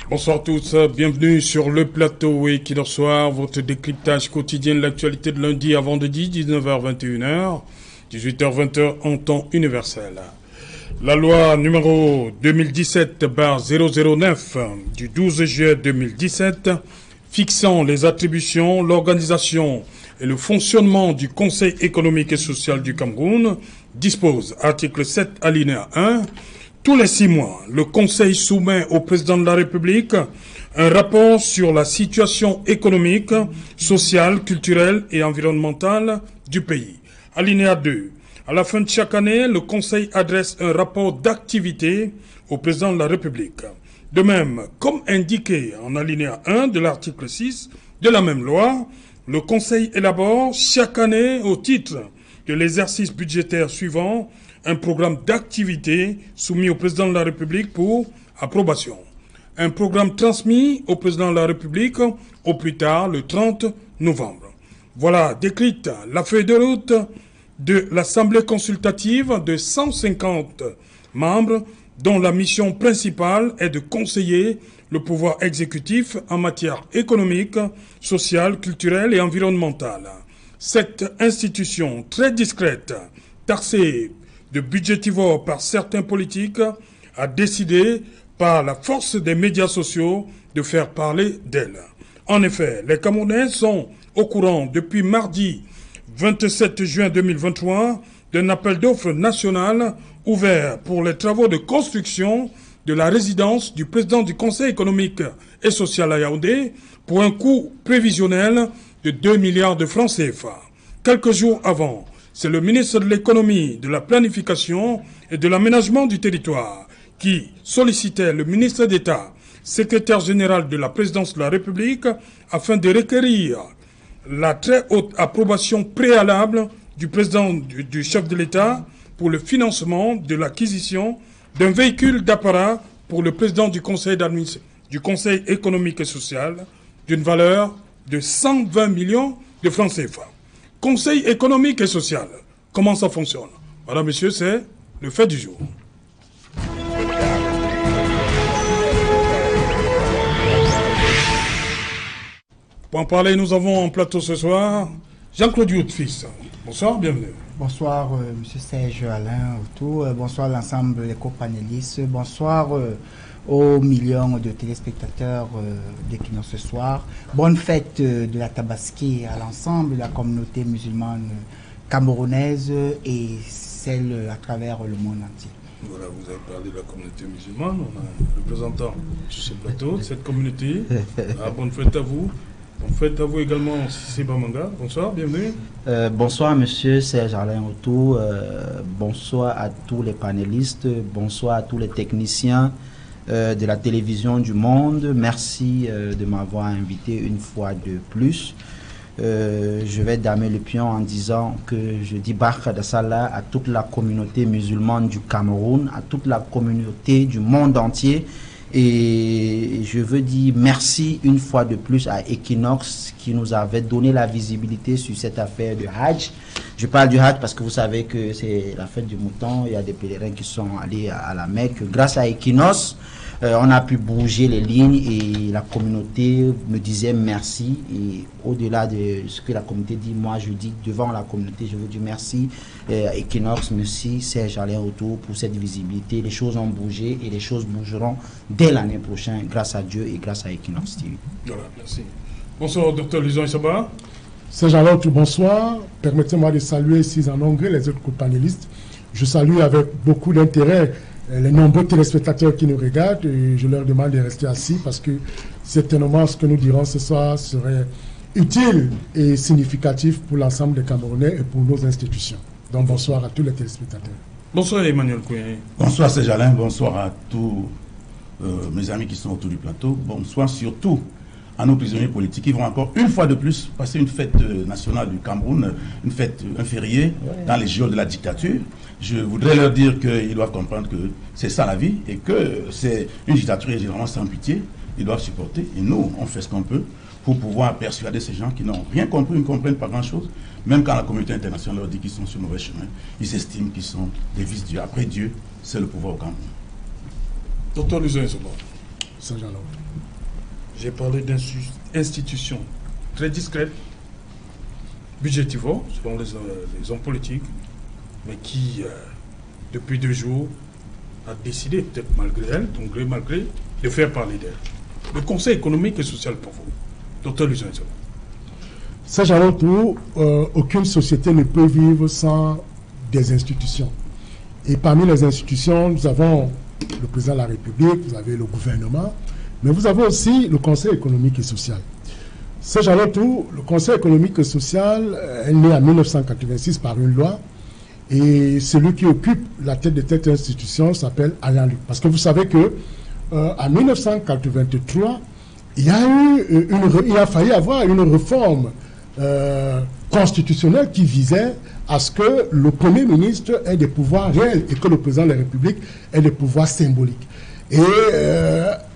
Bonsoir à tous, bienvenue sur le plateau Equinox Soir, votre décryptage quotidien de l'actualité de lundi à vendredi, 19h-21h, 18h-20h en temps universel. La loi numéro 2017-009 du 12 juillet 2017 fixant les attributions, l'organisation et le fonctionnement du Conseil économique et social du Cameroun dispose, article 7 alinéa 1, tous les 6 mois, le Conseil soumet au président de la République un rapport sur la situation économique, sociale, culturelle et environnementale du pays. Alinéa 2. À la fin de chaque année, le Conseil adresse un rapport d'activité au président de la République. De même, comme indiqué en alinéa 1 de l'article 6 de la même loi, le Conseil élabore chaque année au titre de l'exercice budgétaire suivant un programme d'activité soumis au président de la République pour approbation. Un programme transmis au président de la République au plus tard le 30 novembre. Voilà décrite la feuille de route de l'Assemblée consultative de 150 membres dont la mission principale est de conseiller le pouvoir exécutif en matière économique, sociale, culturelle et environnementale. Cette institution très discrète, taxée de budgétivore par certains politiques, a décidé, par la force des médias sociaux, de faire parler d'elle. En effet, les Camerounais sont au courant depuis mardi 27 juin 2023 d'un appel d'offres national ouvert pour les travaux de construction de la résidence du président du Conseil économique et social à Yaoundé pour un coût prévisionnel de 2 milliards de francs CFA. Quelques jours avant, c'est le ministre de l'économie, de la planification et de l'aménagement du territoire qui sollicitait le ministre d'État, secrétaire général de la présidence de la République, afin de requérir la très haute approbation préalable du président du chef de l'État pour le financement de l'acquisition d'un véhicule d'apparat pour le président du Conseil économique et social d'une valeur de 120 millions de francs CFA. Conseil économique et social, comment ça fonctionne? Voilà, monsieur, c'est le fait du jour. Pour en parler, nous avons en plateau ce soir Jean-Claude Youtfils. Bonsoir, bienvenue. Bonsoir, monsieur Serge Alain Autou. Bonsoir l'ensemble des copanélistes. Bonsoir aux millions de téléspectateurs d'Equinox ce soir. Bonne fête de la Tabaski à l'ensemble de la communauté musulmane camerounaise et celle à travers le monde entier. Voilà, vous avez parlé de la communauté musulmane. On a un représentant sur ce plateau de cette communauté. Bonne fête à vous. Bonne fête à vous également, Sissé Bamanga. Bonsoir, bienvenue. Bonsoir, monsieur Serge Alain Autou. Bonsoir à tous les panélistes. Bonsoir à tous les techniciens de la télévision du monde. Merci de m'avoir invité une fois de plus. Je vais damer le pion en disant que je dis Barka de Salah à toute la communauté musulmane du Cameroun, à toute la communauté du monde entier. Et je veux dire merci une fois de plus à Equinox qui nous avait donné la visibilité sur cette affaire de Hajj. Je parle du Hajj parce que vous savez que c'est la fête du mouton. Il y a des pèlerins qui sont allés à la Mecque. Grâce à Equinox, on a pu bouger les lignes et la communauté me disait merci. Et au-delà de ce que la communauté dit, moi je dis devant la communauté, je veux dire merci Equinox, merci Serge Alain Autou pour cette visibilité. Les choses ont bougé et les choses bougeront dès l'année prochaine grâce à Dieu et grâce à Equinox TV. Voilà, merci. Bonsoir, docteur Lison Issaba. Serge Alain Autou, bonsoir. Permettez-moi de saluer ici en anglais les autres panélistes. Je salue avec beaucoup d'intérêt les nombreux téléspectateurs qui nous regardent et je leur demande de rester assis parce que certainement ce que nous dirons ce soir serait utile et significatif pour l'ensemble des Camerounais et pour nos institutions. Donc bonsoir à tous les téléspectateurs. Bonsoir Emmanuel Koué. Bonsoir Serge Alain, bonsoir à tous mes amis qui sont autour du plateau. Bonsoir surtout à nos prisonniers politiques qui vont encore une fois de plus passer une fête nationale du Cameroun, une fête, un férié dans les jours de la dictature. Je voudrais leur dire qu'ils doivent comprendre que c'est ça la vie et que c'est une dictature généralement sans pitié. Ils doivent supporter et nous, on fait ce qu'on peut pour pouvoir persuader ces gens qui n'ont rien compris, ils ne comprennent pas grand-chose. Même quand la communauté internationale leur dit qu'ils sont sur mauvais chemin, ils estiment qu'ils sont des vice-dieux. Après Dieu, c'est le pouvoir au Cameroun. Docteur Lison Issaba. Sergent Alain. J'ai parlé d'institutions très discrètes, budgétivores, selon les hommes politiques, mais qui, depuis 2 jours, a décidé, peut-être malgré elle, ton gré malgré, de faire parler d'elle. Le Conseil économique et social pour vous, Dr Lucien. Sergent Alain, aucune société ne peut vivre sans des institutions. Et parmi les institutions, nous avons le président de la République, vous avez le gouvernement, mais vous avez aussi le Conseil économique et social. Sergent Alain, le Conseil économique et social est né en 1986 par une loi. Et celui qui occupe la tête de cette institution s'appelle Alain Luc. Parce que vous savez que en 1983, il a failli avoir une réforme constitutionnelle qui visait à ce que le Premier ministre ait des pouvoirs réels et que le président de la République ait des pouvoirs symboliques. Et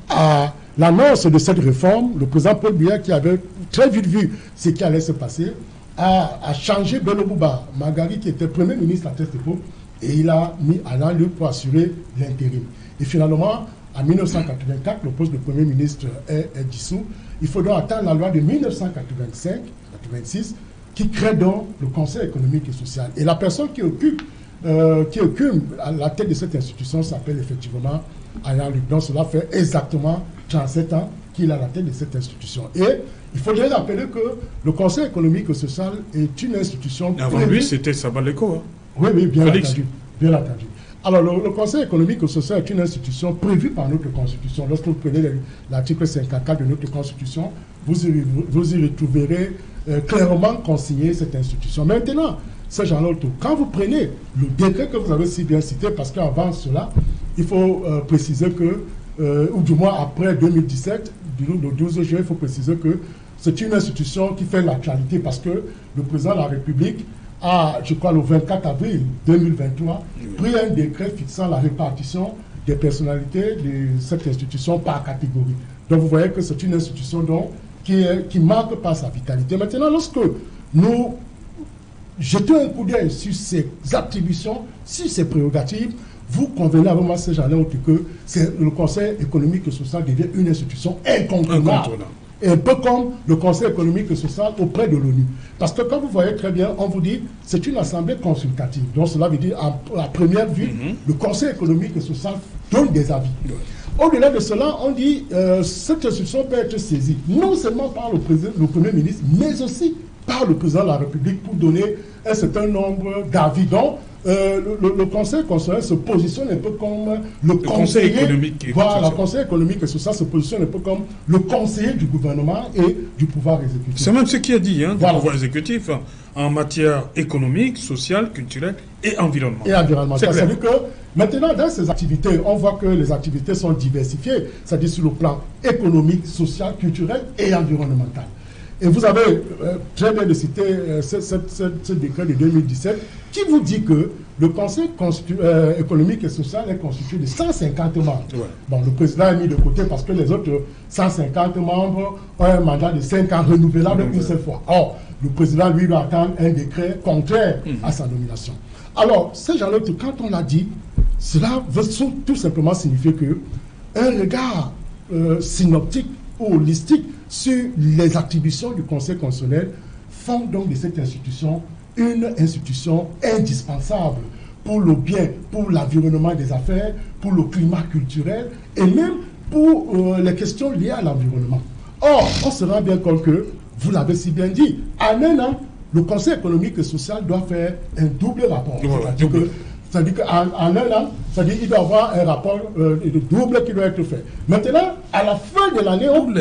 à l'annonce de cette réforme, le président Paul Biya, qui avait très vite vu ce qui allait se passer, a changé Bello Bouba Magari, qui était Premier ministre à cette époque, et il a mis Alain Luc pour assurer l'intérim. Et finalement, en 1984, le poste de Premier ministre est dissous. Il faut donc attendre la loi de 1985-86 qui crée donc le Conseil économique et social. Et la personne qui occupe la tête de cette institution s'appelle effectivement Alain Luc. Donc cela fait exactement 37 ans qu'il a la tête de cette institution. Et il faudrait rappeler que le Conseil économique et social est une institution... Avant lui, c'était Sabaleko. Hein. Oui, bien entendu. Alors, le Conseil économique et social est une institution prévue par notre Constitution. Lorsque vous prenez l'article 54 de notre Constitution, vous y retrouverez clairement consigné cette institution. Maintenant, Sergent Alain, quand vous prenez le décret que vous avez si bien cité, parce qu'avant cela, il faut préciser que, ou du moins après 2017, le 12 juin, il faut préciser que c'est une institution qui fait l'actualité parce que le président de la République a, je crois, le 24 avril 2023, pris un décret fixant la répartition des personnalités de cette institution par catégorie. Donc vous voyez que c'est une institution donc, qui marque par sa vitalité. Maintenant, lorsque nous jetons un coup d'œil sur ses attributions, sur ses prérogatives, vous convenez avec moi, Sergent Alain, que le Conseil économique et social devient une institution incontournable. Et un peu comme le Conseil économique et social auprès de l'ONU. Parce que quand vous voyez très bien, on vous dit c'est une assemblée consultative. Donc cela veut dire, à première vue, le Conseil économique et social donne des avis. Au-delà de cela, on dit cette institution peut être saisie non seulement par le Premier ministre, mais aussi par le président de la République pour donner un certain nombre d'avis. Donc, le Conseil constitutionnel se positionne un peu comme le conseiller économique et social. Le Conseil économique et social se positionne un peu comme le conseiller du gouvernement et du pouvoir exécutif. C'est même ce qui a dit, du pouvoir exécutif en matière économique, sociale, culturelle et environnementale. Et environnementale. C'est-à-dire que maintenant, dans ces activités, on voit que les activités sont diversifiées, c'est-à-dire sur le plan économique, social, culturel et environnemental. Et vous avez très bien cité ce décret de 2017 qui vous dit que le Conseil économique et social est constitué de 150 membres. Ouais. Bon, le président est mis de côté parce que les autres 150 membres ont un mandat de 5 ans renouvelable une seule fois. Or, le président, lui, doit attendre un décret contraire à sa nomination. Alors, ces gens-là, quand on l'a dit, cela veut tout simplement signifier qu'un regard synoptique ou holistique sur les attributions du Conseil constitutionnel font donc de cette institution une institution indispensable pour le bien, pour l'environnement des affaires, pour le climat culturel et même pour les questions liées à l'environnement. Or, on se rend bien compte que, vous l'avez si bien dit, en un an, le Conseil économique et social doit faire un double rapport. C'est-à-dire qu'en un an, il doit y avoir un rapport double qui doit être fait. Maintenant, à la fin de l'année, on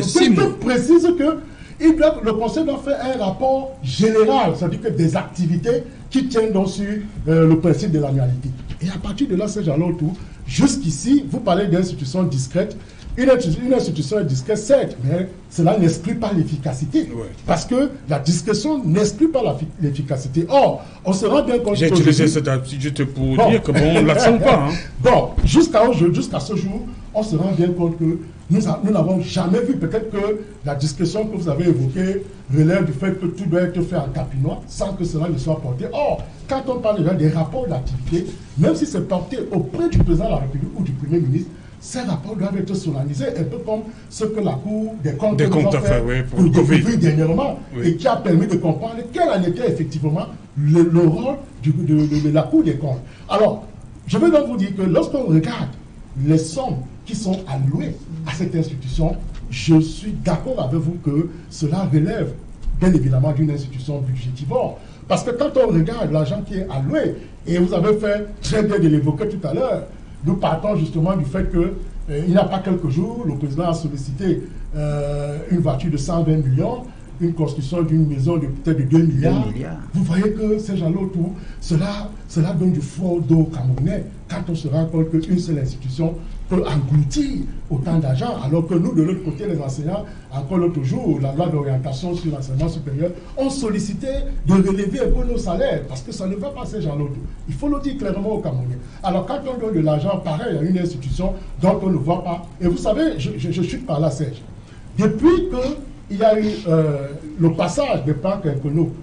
précise que le Conseil doit faire un rapport général, c'est-à-dire que des activités qui tiennent donc sur le principe de l'annualité. Et à partir de là, c'est genre tout. Jusqu'ici, vous parlez d'institutions discrètes. Une institution est discrète, certes, mais cela n'exclut pas l'efficacité. Ouais. Parce que la discrétion n'exclut pas l'efficacité. Or, on se rend bien compte... J'ai utilisé cette attitude pour dire que on ne l'attend pas. Hein. Bon, jusqu'à ce jour, on se rend bien compte que nous n'avons jamais vu, peut-être que la discrétion que vous avez évoquée relève du fait que tout doit être fait en tapinois sans que cela ne soit porté. Or, quand on parle déjà des rapports d'activité, même si c'est porté auprès du président de la République ou du Premier ministre, ces rapports doivent être solennisés, un peu comme ce que la Cour des comptes a fait pour le Covid dernièrement, et qui a permis de comprendre quel en était effectivement le rôle de la Cour des comptes. Alors, je veux donc vous dire que lorsqu'on regarde les sommes qui sont allouées à cette institution, je suis d'accord avec vous que cela relève bien évidemment d'une institution budgétivore. Parce que quand on regarde l'argent qui est alloué, et vous avez fait très bien de l'évoquer tout à l'heure, nous partons justement du fait que il n'y a pas quelques jours, le président a sollicité une voiture de 120 millions, une construction d'une maison de peut-être de 2 milliards. Vous voyez que ces gens-là autour, cela donne du flot d'eau camerounais quand on se rend compte qu'une seule institution peut engloutir autant d'argent, alors que nous, de l'autre côté, les enseignants, encore l'autre jour, la loi d'orientation sur l'enseignement supérieur, ont sollicité de relever un peu nos salaires, parce que ça ne va pas ces gens-là autour. Il faut le dire clairement aux Camerounais. Alors quand on donne de l'argent pareil à une institution dont on ne voit pas, et vous savez, je chute par là, Serge, depuis qu'il y a eu le passage des parcs économiques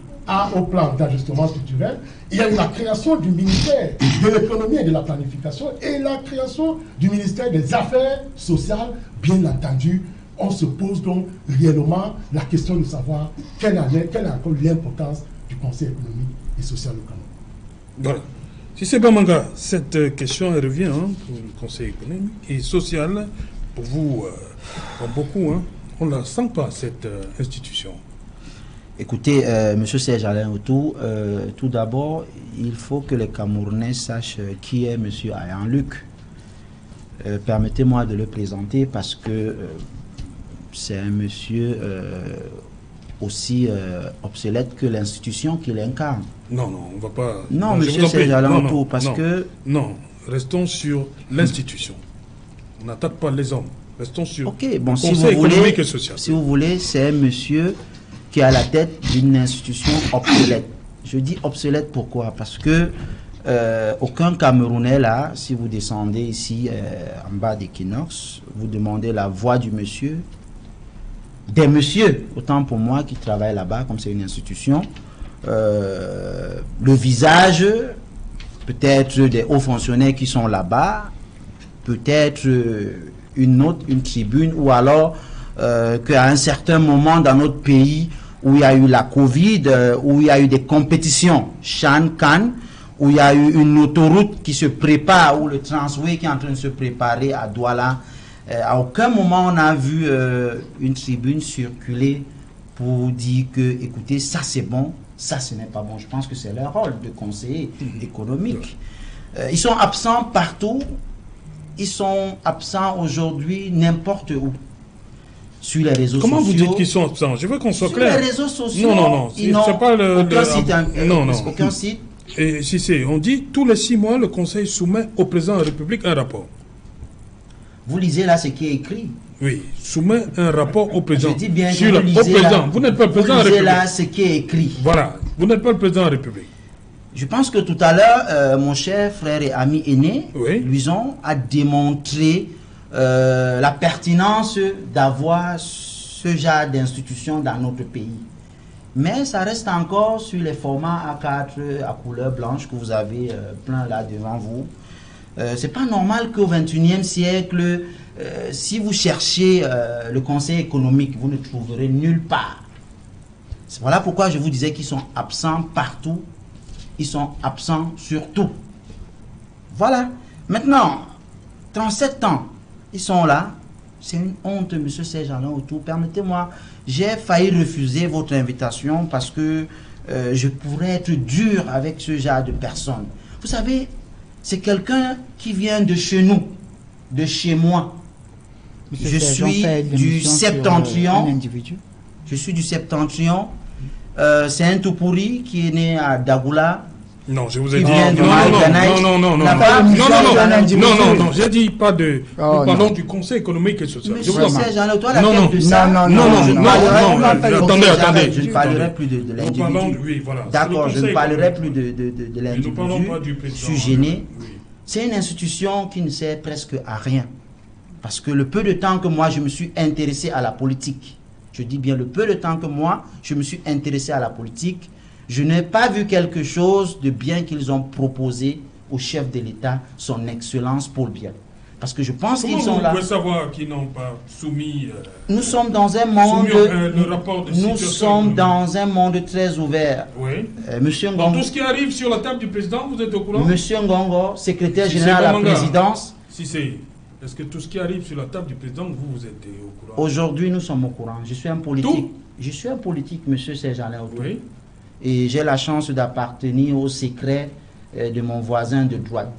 au plan d'ajustement structurel, il y a eu la création du ministère de l'économie et de la planification et la création du ministère des Affaires sociales. Bien entendu, on se pose donc réellement la question de savoir quelle est encore l'importance du Conseil économique et social au Cameroun. Voilà. Si c'est Bamanga, cette question elle revient pour le Conseil économique et social. Pour vous, pour beaucoup, on ne la sent pas, cette institution. Écoutez, M. Serge Alain Autou, tout d'abord, il faut que les Camerounais sachent qui est M. Ayhan Luc. Permettez-moi de le présenter parce que c'est un monsieur aussi obsolète que l'institution qu'il incarne. Non, on ne va pas... Non, M. Serge Alain Autou, parce que... Non, restons sur l'institution. On n'attaque pas les hommes. Restons sur le Conseil économique et social. Si vous voulez, c'est un monsieur qui est à la tête d'une institution obsolète. Je dis obsolète pourquoi? Parce que aucun Camerounais là, si vous descendez ici en bas d'Equinox, vous demandez la voix du monsieur, des messieurs, autant pour moi qui travaille là-bas, comme c'est une institution, le visage, peut-être des hauts fonctionnaires qui sont là-bas, peut-être une tribune, ou alors qu'à un certain moment dans notre pays, où il y a eu la Covid, où il y a eu des compétitions, Chan, Can, où il y a eu une autoroute qui se prépare, ou le Transway qui est en train de se préparer à Douala. À aucun moment on a vu une tribune circuler pour dire que, écoutez, ça c'est bon, ça ce n'est pas bon. Je pense que c'est leur rôle de conseiller économique. Ils sont absents partout, ils sont absents aujourd'hui n'importe où. Sur les réseaux sociaux. Comment vous dites qu'ils sont absents? Je veux qu'on soit clair. Sur les réseaux sociaux. Non. C'est pas aucun site. Et si c'est, on dit tous les 6 mois, le Conseil soumet au président de la République un rapport. Vous lisez là ce qui est écrit. Oui, soumet un rapport au président. Je dis bien sur que au président. Là, vous n'êtes pas le président de la République. Vous lisez là ce qui est écrit. Voilà, vous n'êtes pas le président de la République. Je pense que tout à l'heure, mon cher frère et ami aîné, Luison, a démontré la pertinence d'avoir ce genre d'institution dans notre pays. Mais ça reste encore sur les formats A4 à couleur blanche que vous avez plein là devant vous. C'est pas normal qu'au XXIe siècle, si vous cherchez le Conseil économique, vous ne trouverez nulle part. Voilà pourquoi je vous disais qu'ils sont absents partout. Ils sont absents sur tout. Voilà. Maintenant, 37 ans, ils sont là. C'est une honte, M. Serge Alain Autou. Permettez-moi, j'ai failli refuser votre invitation parce que je pourrais être dur avec ce genre de personnes. Vous savez, c'est quelqu'un qui vient de chez nous, de chez moi. Je suis du Septentrion. Je suis du Septentrion. C'est un tout pourri qui est né à Dagoula. Non, je vous ai dit non, j'ai dit pas de. Nous parlons du Conseil économique et social. Monsieur Serge Alain Autou, attendez. Je ne parlerai plus de l'individu. D'accord, je ne parlerai plus de l'individu. Je suis gêné. C'est une institution qui ne sert presque à rien. Parce que le peu de temps que moi je me suis intéressé à la politique, je dis bien le peu de temps que moi je me suis intéressé à la politique, je n'ai pas vu quelque chose de bien qu'ils ont proposé au chef de l'État, son Excellence Paul Biya. Parce que je pense Comment qu'ils sont vous là. pouvez savoir qu'ils n'ont pas soumis... Nous sommes dans un monde... le rapport de nous situation sommes économique. dans un monde très ouvert. Oui. Monsieur Donc, Ngongo, tout ce qui arrive sur la table du président, vous êtes au courant? Monsieur Ngongo, secrétaire Si général c'est à la Bamanga. présidence, Si c'est... Est-ce que tout ce qui arrive sur la table du président, vous êtes au courant? aujourd'hui nous sommes au courant. Je suis un politique. Tout? Je suis un politique, monsieur Serge-Alain Autou. Oui. Et j'ai la chance d'appartenir au secret de mon voisin de droite.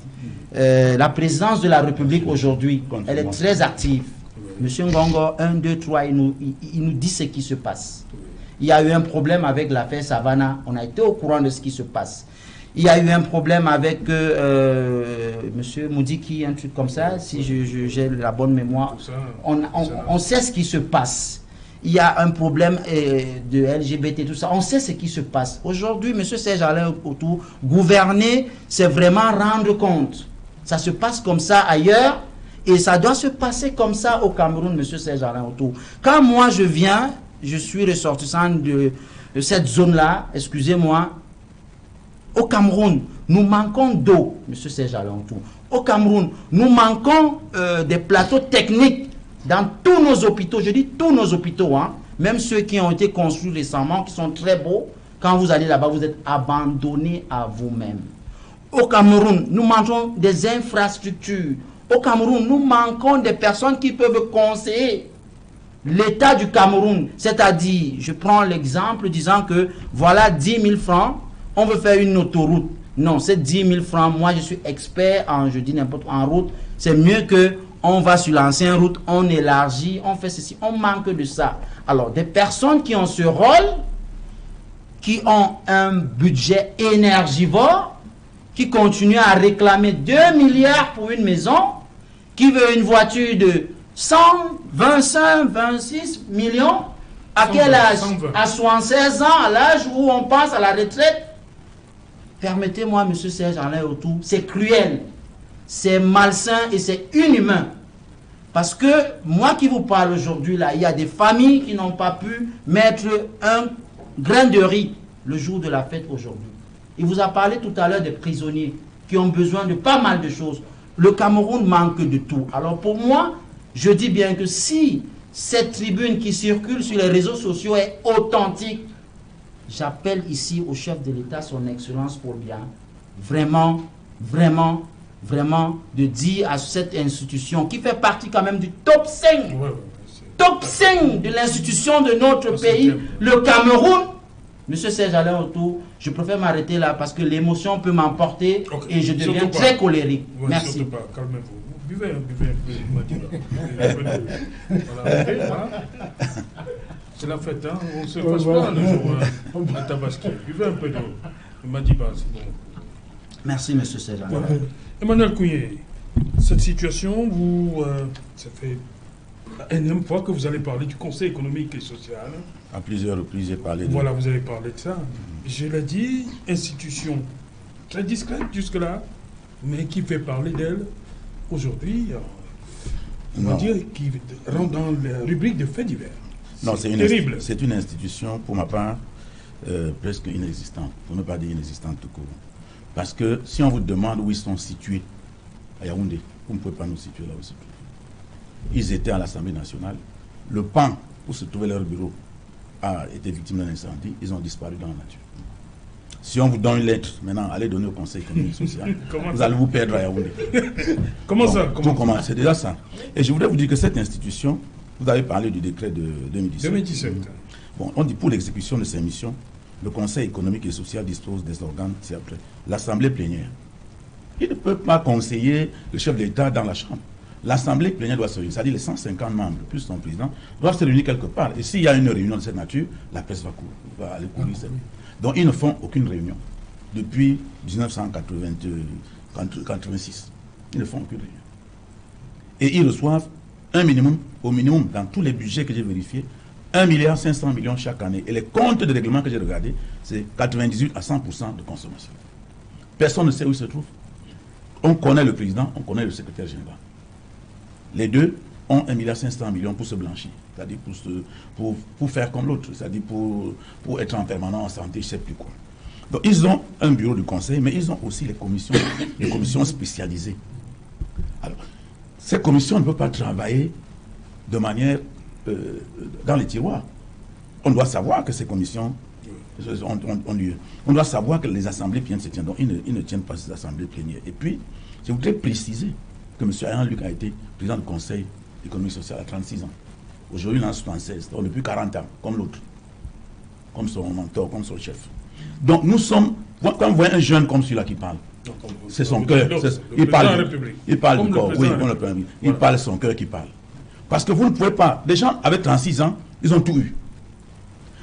La présidence de la République aujourd'hui, elle est très active. Monsieur Ngongo, 1, 2, 3, il nous dit ce qui se passe. Il y a eu un problème avec l'affaire Savannah, on a été au courant de ce qui se passe. Il y a eu un problème avec monsieur Moudiki, un truc comme ça, si j'ai la bonne mémoire. On sait ce qui se passe. Il y a un problème de LGBT, tout ça. On sait ce qui se passe. Aujourd'hui, M. Serge-Alain Autou, gouverner, c'est vraiment rendre compte. Ça se passe comme ça ailleurs et ça doit se passer comme ça au Cameroun, M. Serge-Alain Autou. Quand moi je viens, je suis ressortissant de cette zone-là, excusez-moi, au Cameroun, nous manquons d'eau, M. Serge-Alain Autou. Au Cameroun, nous manquons des plateaux techniques dans tous nos hôpitaux, je dis tous nos hôpitaux, hein, même ceux qui ont été construits récemment, qui sont très beaux, quand vous allez là-bas, vous êtes abandonnés à vous-même. Au Cameroun, nous manquons des infrastructures. Au Cameroun, nous manquons des personnes qui peuvent conseiller l'État du Cameroun. C'est-à-dire, je prends l'exemple disant que voilà 10 000 francs, on veut faire une autoroute. Non, c'est 10 000 francs. Moi, je suis expert en, je dis n'importe quoi, en route. C'est mieux que on va sur l'ancienne route, on élargit, on fait ceci. On manque de ça. Alors, des personnes qui ont ce rôle, qui ont un budget énergivore, qui continuent à réclamer 2 milliards pour une maison, qui veut une voiture de 100, 25, 26 millions. À quel âge? 120. À 76 ans, à l'âge où on passe à la retraite. Permettez-moi, M. Serge-Alain Autou, c'est cruel, c'est malsain et c'est inhumain. Parce que moi qui vous parle aujourd'hui, là, il y a des familles qui n'ont pas pu mettre un grain de riz le jour de la fête aujourd'hui. Il vous a parlé tout à l'heure des prisonniers qui ont besoin de pas mal de choses. Le Cameroun manque de tout. Alors pour moi, je dis bien que si cette tribune qui circule sur les réseaux sociaux est authentique, j'appelle ici au chef de l'État, son Excellence Paul Biya, vraiment, vraiment, vraiment de dire à cette institution qui fait partie quand même du top 5, top 5 de l'institution de notre pays, le Cameroun. Monsieur Serge-Alain Autou, je préfère m'arrêter là parce que l'émotion peut m'emporter et je deviens très colérique. Ouais, merci. Surtout pas, calmez-vous. Buvez un peu. Voilà. C'est la fête, hein. On se passe pas le jour à Tabaski. Buvez un peu d'eau. Madiba, c'est bon. Merci, monsieur Serge-Alain. Emmanuel Kouyé, cette situation, ça fait la énième fois que vous allez parler du Conseil économique et social. À plusieurs reprises, j'ai parlé de... Voilà, vous avez parlé de ça. Je l'ai dit, institution très discrète jusque-là, mais qui fait parler d'elle aujourd'hui, on va dire, qui rentre dans la rubrique de faits divers. Non, c'est terrible. C'est une institution, pour ma part, presque inexistante, pour ne pas dire inexistante tout court. Parce que si on vous demande où ils sont situés, à Yaoundé, vous ne pouvez pas nous situer là où ils se trouvent. Ils étaient à l'Assemblée nationale. Le pan où se trouvait leur bureau a été victime d'un incendie. Ils ont disparu dans la nature. Si on vous donne une lettre, maintenant, allez donner au Conseil économique et social, vous allez vous perdre à Yaoundé. Comment ça? C'est déjà ça. Et je voudrais vous dire que cette institution, vous avez parlé du décret de 2017. Bon, on dit pour l'exécution de ces missions, le Conseil économique et social dispose des organes ci-après. L'Assemblée plénière. Il ne peut pas conseiller le chef de l'État dans la Chambre. L'Assemblée plénière doit se réunir, c'est-à-dire les 150 membres, plus son président, doivent se réunir quelque part. Et s'il y a une réunion de cette nature, la presse va aller couvrir ça. Donc ils ne font aucune réunion depuis 1986. Ils ne font aucune réunion. Et ils reçoivent un minimum, au minimum, dans tous les budgets que j'ai vérifiés, 1,5 milliard chaque année. Et les comptes de règlement que j'ai regardés, c'est 98 à 100% de consommation. Personne ne sait où il se trouve. On connaît le président, on connaît le secrétaire général. Les deux ont 1,5 milliard pour se blanchir, c'est-à-dire pour faire comme l'autre, c'est-à-dire pour être en permanence en santé, je ne sais plus quoi. Donc ils ont un bureau du conseil, mais ils ont aussi les commissions spécialisées. Alors, Ces commissions ne peuvent pas travailler de manière dans les tiroirs. On doit savoir que ces commissions ont lieu. On doit savoir que les assemblées plénières se tiennent. Donc, ils ne tiennent pas ces assemblées plénières. Et puis, je voudrais préciser que M. Ayhan Luc a été président du Conseil économique et social à 36 ans. Aujourd'hui, il en a 76. Donc, depuis 40 ans, comme l'autre. Comme son mentor, comme son chef. Donc, nous sommes... Quand vous voyez un jeune comme celui-là qui parle, c'est son cœur. Il parle du corps. Oui, on le permet. Il parle son cœur qui parle. Parce que vous ne pouvez pas... Les gens avec 36 ans, ils ont tout eu.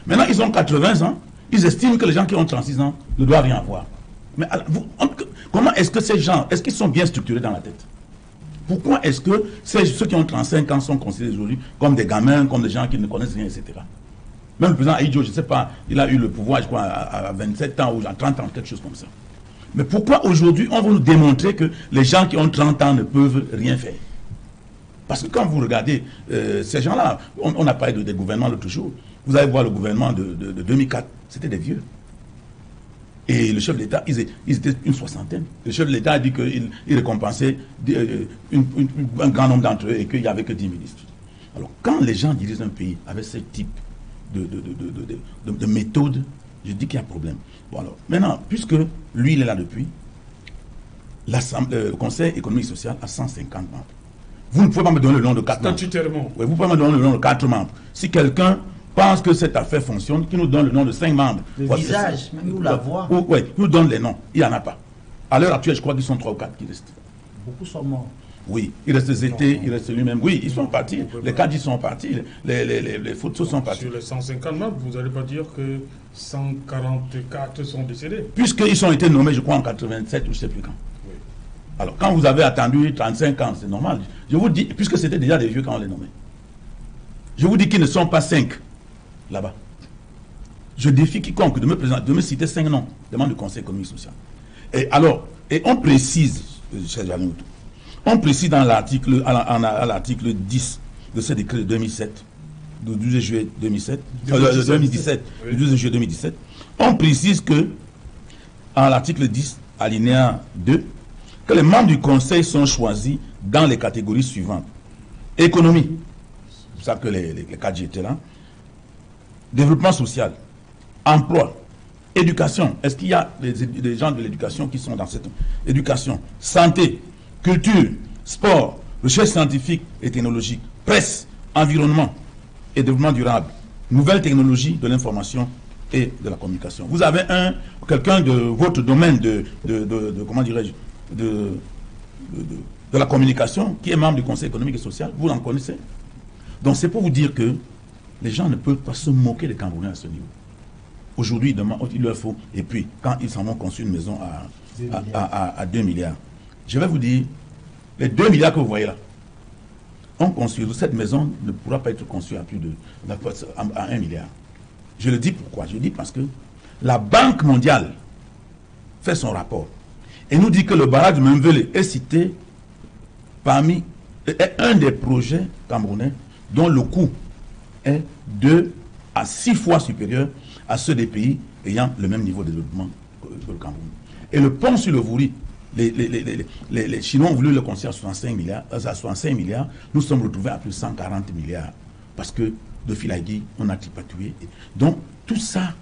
Maintenant, ils ont 80 ans. Ils estiment que les gens qui ont 36 ans ne doivent rien avoir. Mais alors, comment est-ce que ces gens, est-ce qu'ils sont bien structurés dans la tête? Pourquoi est-ce que ceux qui ont 35 ans sont considérés aujourd'hui comme des gamins, comme des gens qui ne connaissent rien, etc. Même le président Aïdjo, je ne sais pas, il a eu le pouvoir, je crois, à 27 ans ou à 30 ans, quelque chose comme ça. Mais pourquoi aujourd'hui on va nous démontrer que les gens qui ont 30 ans ne peuvent rien faire? Parce que quand vous regardez ces gens-là, on a parlé des gouvernements l'autre jour. Vous allez voir le gouvernement de 2004, c'était des vieux. Et le chef de l'État, ils étaient une soixantaine. Le chef de l'État a dit qu'il récompensait un grand nombre d'entre eux et qu'il n'y avait que 10 ministres. Alors, quand les gens dirigent un pays avec ce type de méthode, je dis qu'il y a problème. Bon, alors, maintenant, puisque lui, il est là depuis, le Conseil économique et social a 150 membres. Vous ne pouvez pas me donner le nom de 4 membres. Statutairement. Oui, vous pouvez me donner le nom de 4 membres. Si quelqu'un pense que cette affaire fonctionne, qui nous donne le nom de 5 membres. Le visage, même nous la voix. Oui, nous donne les noms. Il n'y en a pas. À l'heure actuelle, je crois qu'ils sont 3 ou 4 qui restent. Beaucoup sont morts. Oui, il reste Zété, il reste lui-même. Oui, ils sont partis. Les cadres sont partis. Les photos sont partis. Sur les 150 membres, vous n'allez pas dire que 144 sont décédés. Puisqu'ils ont été nommés, je crois, en 87 ou je ne sais plus quand. Oui. Alors, quand vous avez attendu 35 ans, c'est normal. Je vous dis, puisque c'était déjà des vieux quand on les nommait. Je vous dis qu'ils ne sont pas 5 là-bas. Je défie quiconque de me citer 5 noms, demande du Conseil économique et social. Et alors, on précise, cher Jalin Outou, on précise dans l'article, à l'article 10 de ce décret de 2007, du 12 juillet 2017, du 12 juillet 2017, on précise que, à l'article 10, alinéa 2, que les membres du Conseil sont choisis dans les catégories suivantes. Économie, c'est pour ça que les cadres étaient là. Développement social, emploi, éducation. Est-ce qu'il y a des gens de l'éducation qui sont dans cette éducation? Santé, culture, sport, recherche scientifique et technologique, presse, environnement et développement durable, nouvelles technologies de l'information et de la communication. Vous avez quelqu'un de votre domaine comment dirais-je, de la communication qui est membre du Conseil économique et social, vous en connaissez. Donc c'est pour vous dire que les gens ne peuvent pas se moquer des Camerounais à ce niveau. Aujourd'hui, il leur faut. Et puis, quand ils s'en vont construire une maison à 2 milliards, je vais vous dire, les 2 milliards que vous voyez là, on construit. Cette maison ne pourra pas être construite à 1 milliard. Je le dis pourquoi? Je le dis parce que la Banque mondiale fait son rapport et nous dit que le barrage de Memvele est cité est un des projets camerounais dont le coût est 2 à 6 fois supérieur à ceux des pays ayant le même niveau de développement que le Cameroun. Et le pont sur le Vouri, les Chinois ont voulu le construire à 65 milliards, nous sommes retrouvés à plus de 140 milliards. Parce que de Filagui, on a tripatouillé. Donc, tout ça,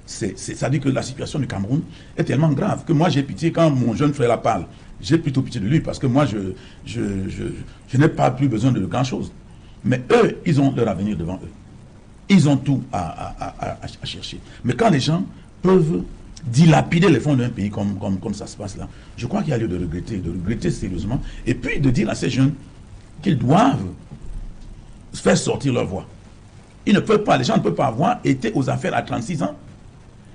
ça dit que la situation du Cameroun est tellement grave que moi j'ai pitié quand mon jeune frère la parle. J'ai plutôt pitié de lui parce que moi, je n'ai pas plus besoin de grand-chose. Mais eux, ils ont leur avenir devant eux. Ils ont tout à chercher. Mais quand les gens peuvent dilapider les fonds d'un pays comme ça se passe là, je crois qu'il y a lieu de regretter sérieusement, et puis de dire à ces jeunes qu'ils doivent faire sortir leur voix. Les gens ne peuvent pas avoir été aux affaires à 36 ans,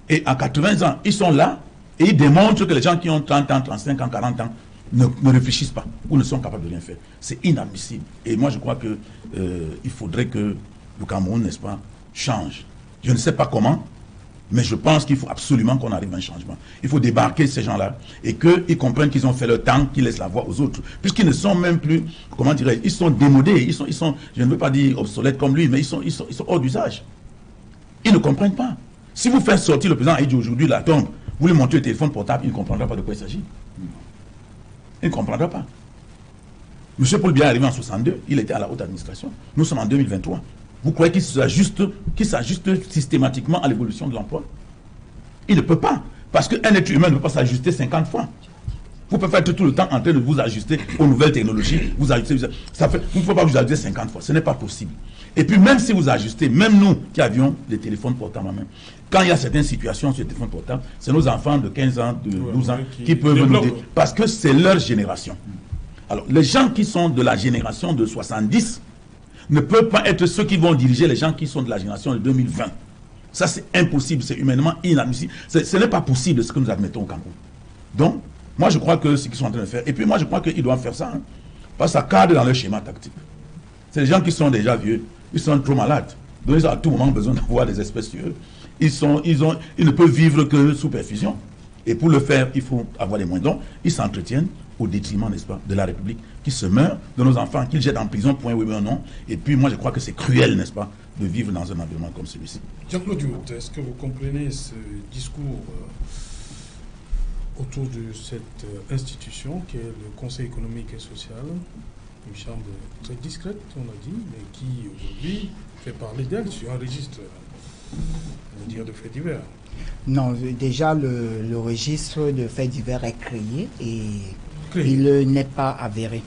et à 80 ans, ils sont là, et ils démontrent que les gens qui ont 30 ans, 35 ans, 40 ans, ne réfléchissent pas, ou ne sont capables de rien faire. C'est inadmissible. Et moi, je crois que il faudrait que le Cameroun, n'est-ce pas, change. Je ne sais pas comment, mais je pense qu'il faut absolument qu'on arrive à un changement. Il faut débarquer ces gens-là et qu'ils comprennent qu'ils ont fait leur temps, qu'ils laissent la voix aux autres. Puisqu'ils ne sont même plus, comment dirais-je, ils sont démodés, ils sont, je ne veux pas dire obsolètes comme lui, mais ils sont hors d'usage. Ils ne comprennent pas. Si vous faites sortir le président Aïdjo aujourd'hui de la tombe, vous lui montrez le téléphone portable, il ne comprendra pas de quoi il s'agit. Il ne comprendra pas. M. Paul Biya est arrivé en 62, il était à la haute administration. Nous sommes en 2023. Vous croyez qu'il s'ajuste systématiquement à l'évolution de l'emploi? Il ne peut pas. Parce qu'un être humain ne peut pas s'ajuster 50 fois. Vous pouvez être tout le temps en train de vous ajuster aux nouvelles technologies. Vous ne pouvez pas vous ajuster 50 fois. Ce n'est pas possible. Et puis même si vous ajustez, même nous qui avions les téléphones portables en main, quand il y a certaines situations sur les téléphones portables, c'est nos enfants de 15 ans, de 12 ans qui peuvent nous dire. Parce que c'est leur génération. Alors, les gens qui sont de la génération de 70 ne peuvent pas être ceux qui vont diriger les gens qui sont de la génération de 2020. Ça, c'est impossible, c'est humainement inadmissible. Ce n'est pas possible ce que nous admettons au Cameroun. Donc, moi, je crois que ce qu'ils sont en train de faire, et puis moi, je crois qu'ils doivent faire ça, hein, parce que ça cadre dans leur schéma tactique. C'est des gens qui sont déjà vieux, ils sont trop malades. Donc, ils ont à tout moment besoin d'avoir des espèces sur eux. Ils ne peuvent vivre que sous perfusion. Et pour le faire, il faut avoir des moyens. Donc, ils s'entretiennent au détriment, n'est-ce pas, de la République, qui se meurt, de nos enfants, qu'ils jettent en prison, point oui ou non. Et puis, moi, je crois que c'est cruel, n'est-ce pas, de vivre dans un environnement comme celui-ci. Jean-Claude Diout, est-ce que vous comprenez ce discours autour de cette institution qui est le Conseil économique et social, une chambre très discrète, on a dit, mais qui aujourd'hui fait parler d'elle sur un registre, on va dire, de faits divers? Non, déjà le registre de faits divers est créé et il n'est pas avéré.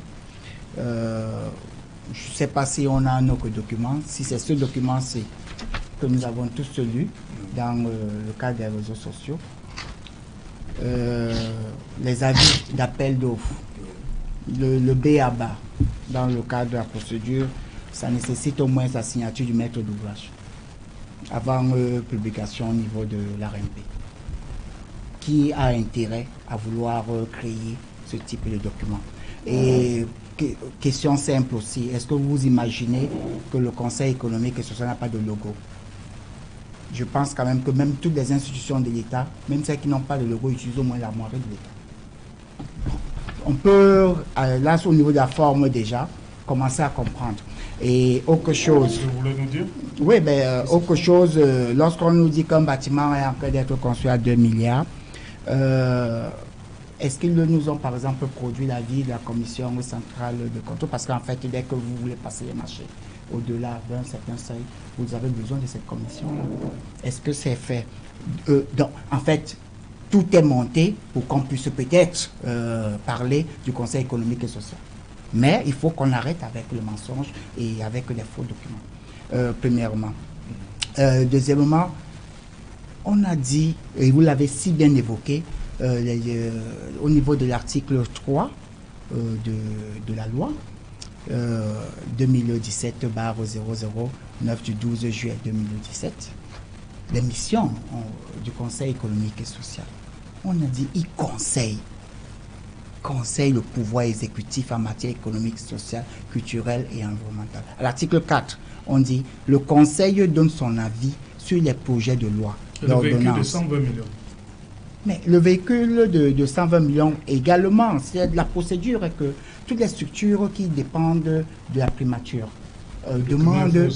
Je ne sais pas si on a un autre document, si c'est ce document-ci que nous avons tous lu dans le cadre des réseaux sociaux. Les avis d'appel d'offres, le B.A.B.A. dans le cadre de la procédure, ça nécessite au moins la signature du maître d'ouvrage avant publication au niveau de l'ARMP. Qui a intérêt à vouloir créer ce type de document? Et question simple aussi, est-ce que vous imaginez que le Conseil économique et social n'a pas de logo? Je pense quand même que même toutes les institutions de l'État, même celles qui n'ont pas de logo, utilisent au moins l'armoirie de l'État. On peut, là, au niveau de la forme déjà, commencer à comprendre. Et autre chose... Vous voulez nous dire? Oui, mais autre chose, lorsqu'on nous dit qu'un bâtiment est en train d'être construit à 2 milliards, est-ce qu'ils nous ont par exemple produit l'avis de la commission centrale de contrôle? Parce qu'en fait, dès que vous voulez passer les marchés au-delà d'un certain seuil, vous avez besoin de cette commission-là. Est-ce que c'est fait? Donc, en fait, tout est monté pour qu'on puisse peut-être parler du Conseil économique et social. Mais il faut qu'on arrête avec le mensonge et avec les faux documents, premièrement. Deuxièmement, on a dit, et vous l'avez si bien évoqué, au niveau de l'article 3 de la loi 2017/009 du 12 juillet 2017, les missions du Conseil économique et social. On a dit, il conseille le pouvoir exécutif en matière économique, sociale, culturelle et environnementale. À l'article 4, on dit, le Conseil donne son avis sur les projets de loi. Le véhicule de 120 millions. Mais le véhicule de 120 millions également, c'est de la procédure que toutes les structures qui dépendent de la primature demandent.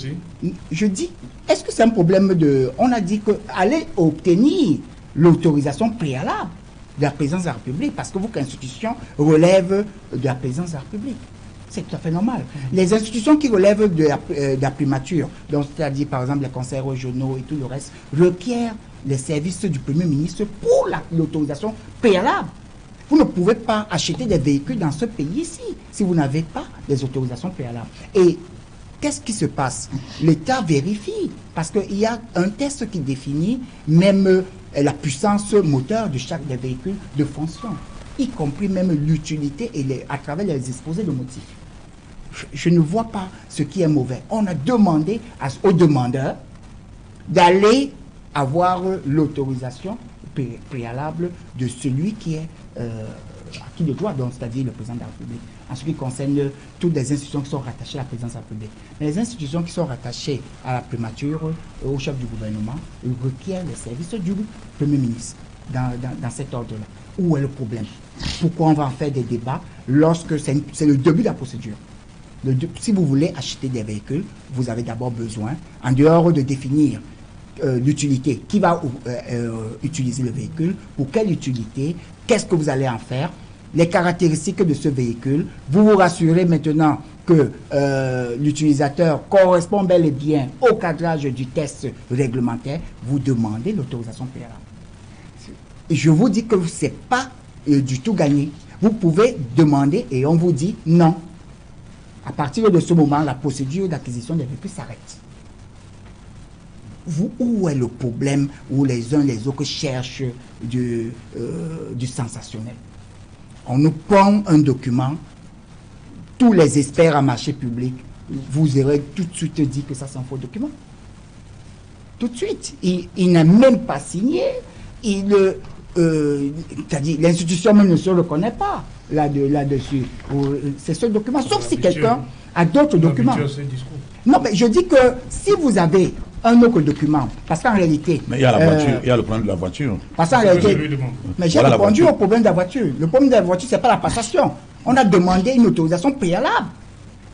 Je dis, est-ce que c'est un problème de... On a dit qu'aller obtenir l'autorisation préalable de la présidence de la République, parce que votre institution relève de la présidence de la République. C'est tout à fait normal. Les institutions qui relèvent de la primature, donc c'est-à-dire par exemple les conseils régionaux et tout le reste, requièrent les services du Premier ministre pour l'autorisation préalable. Vous ne pouvez pas acheter des véhicules dans ce pays-ci si vous n'avez pas les autorisations préalables. Et qu'est-ce qui se passe? L'État vérifie, parce qu'il y a un test qui définit même la puissance moteur de chaque des véhicules de fonction, y compris même l'utilité et à travers les exposés de motifs. Je ne vois pas ce qui est mauvais. On a demandé aux demandeurs d'aller avoir l'autorisation préalable de celui qui est à qui le droit, donc c'est-à-dire le président de la République, en ce qui concerne toutes les institutions qui sont rattachées à la présidence de la République. Mais les institutions qui sont rattachées à la primature, au chef du gouvernement, requièrent les services du Premier ministre dans cet ordre-là. Où est le problème? Pourquoi on va en faire des débats lorsque c'est le début de la procédure? Si vous voulez acheter des véhicules, vous avez d'abord besoin, en dehors de définir l'utilité, qui va utiliser le véhicule, pour quelle utilité, qu'est-ce que vous allez en faire, les caractéristiques de ce véhicule, vous vous rassurez maintenant que l'utilisateur correspond bel et bien au cadrage du test réglementaire, vous demandez l'autorisation préalable. Je vous dis que ce n'est pas du tout gagné. Vous pouvez demander et on vous dit non. À partir de ce moment, la procédure d'acquisition des véhicules s'arrête. Où est le problème où les uns les autres cherchent du sensationnel? On nous prend un document, tous les experts en marché public, vous aurez tout de suite dit que ça c'est un faux document. Tout de suite. Il n'a même pas signé. L'institution même ne se reconnaît pas là-dessus. C'est ce document, sauf si quelqu'un a d'autres documents. Non, mais je dis que si vous avez un autre document, parce qu'en réalité... Mais il y a la voiture, il y a le problème de la voiture. Parce qu'en réalité... Mais j'ai répondu au problème de la voiture. Le problème de la voiture, ce n'est pas la passation. On a demandé une autorisation préalable.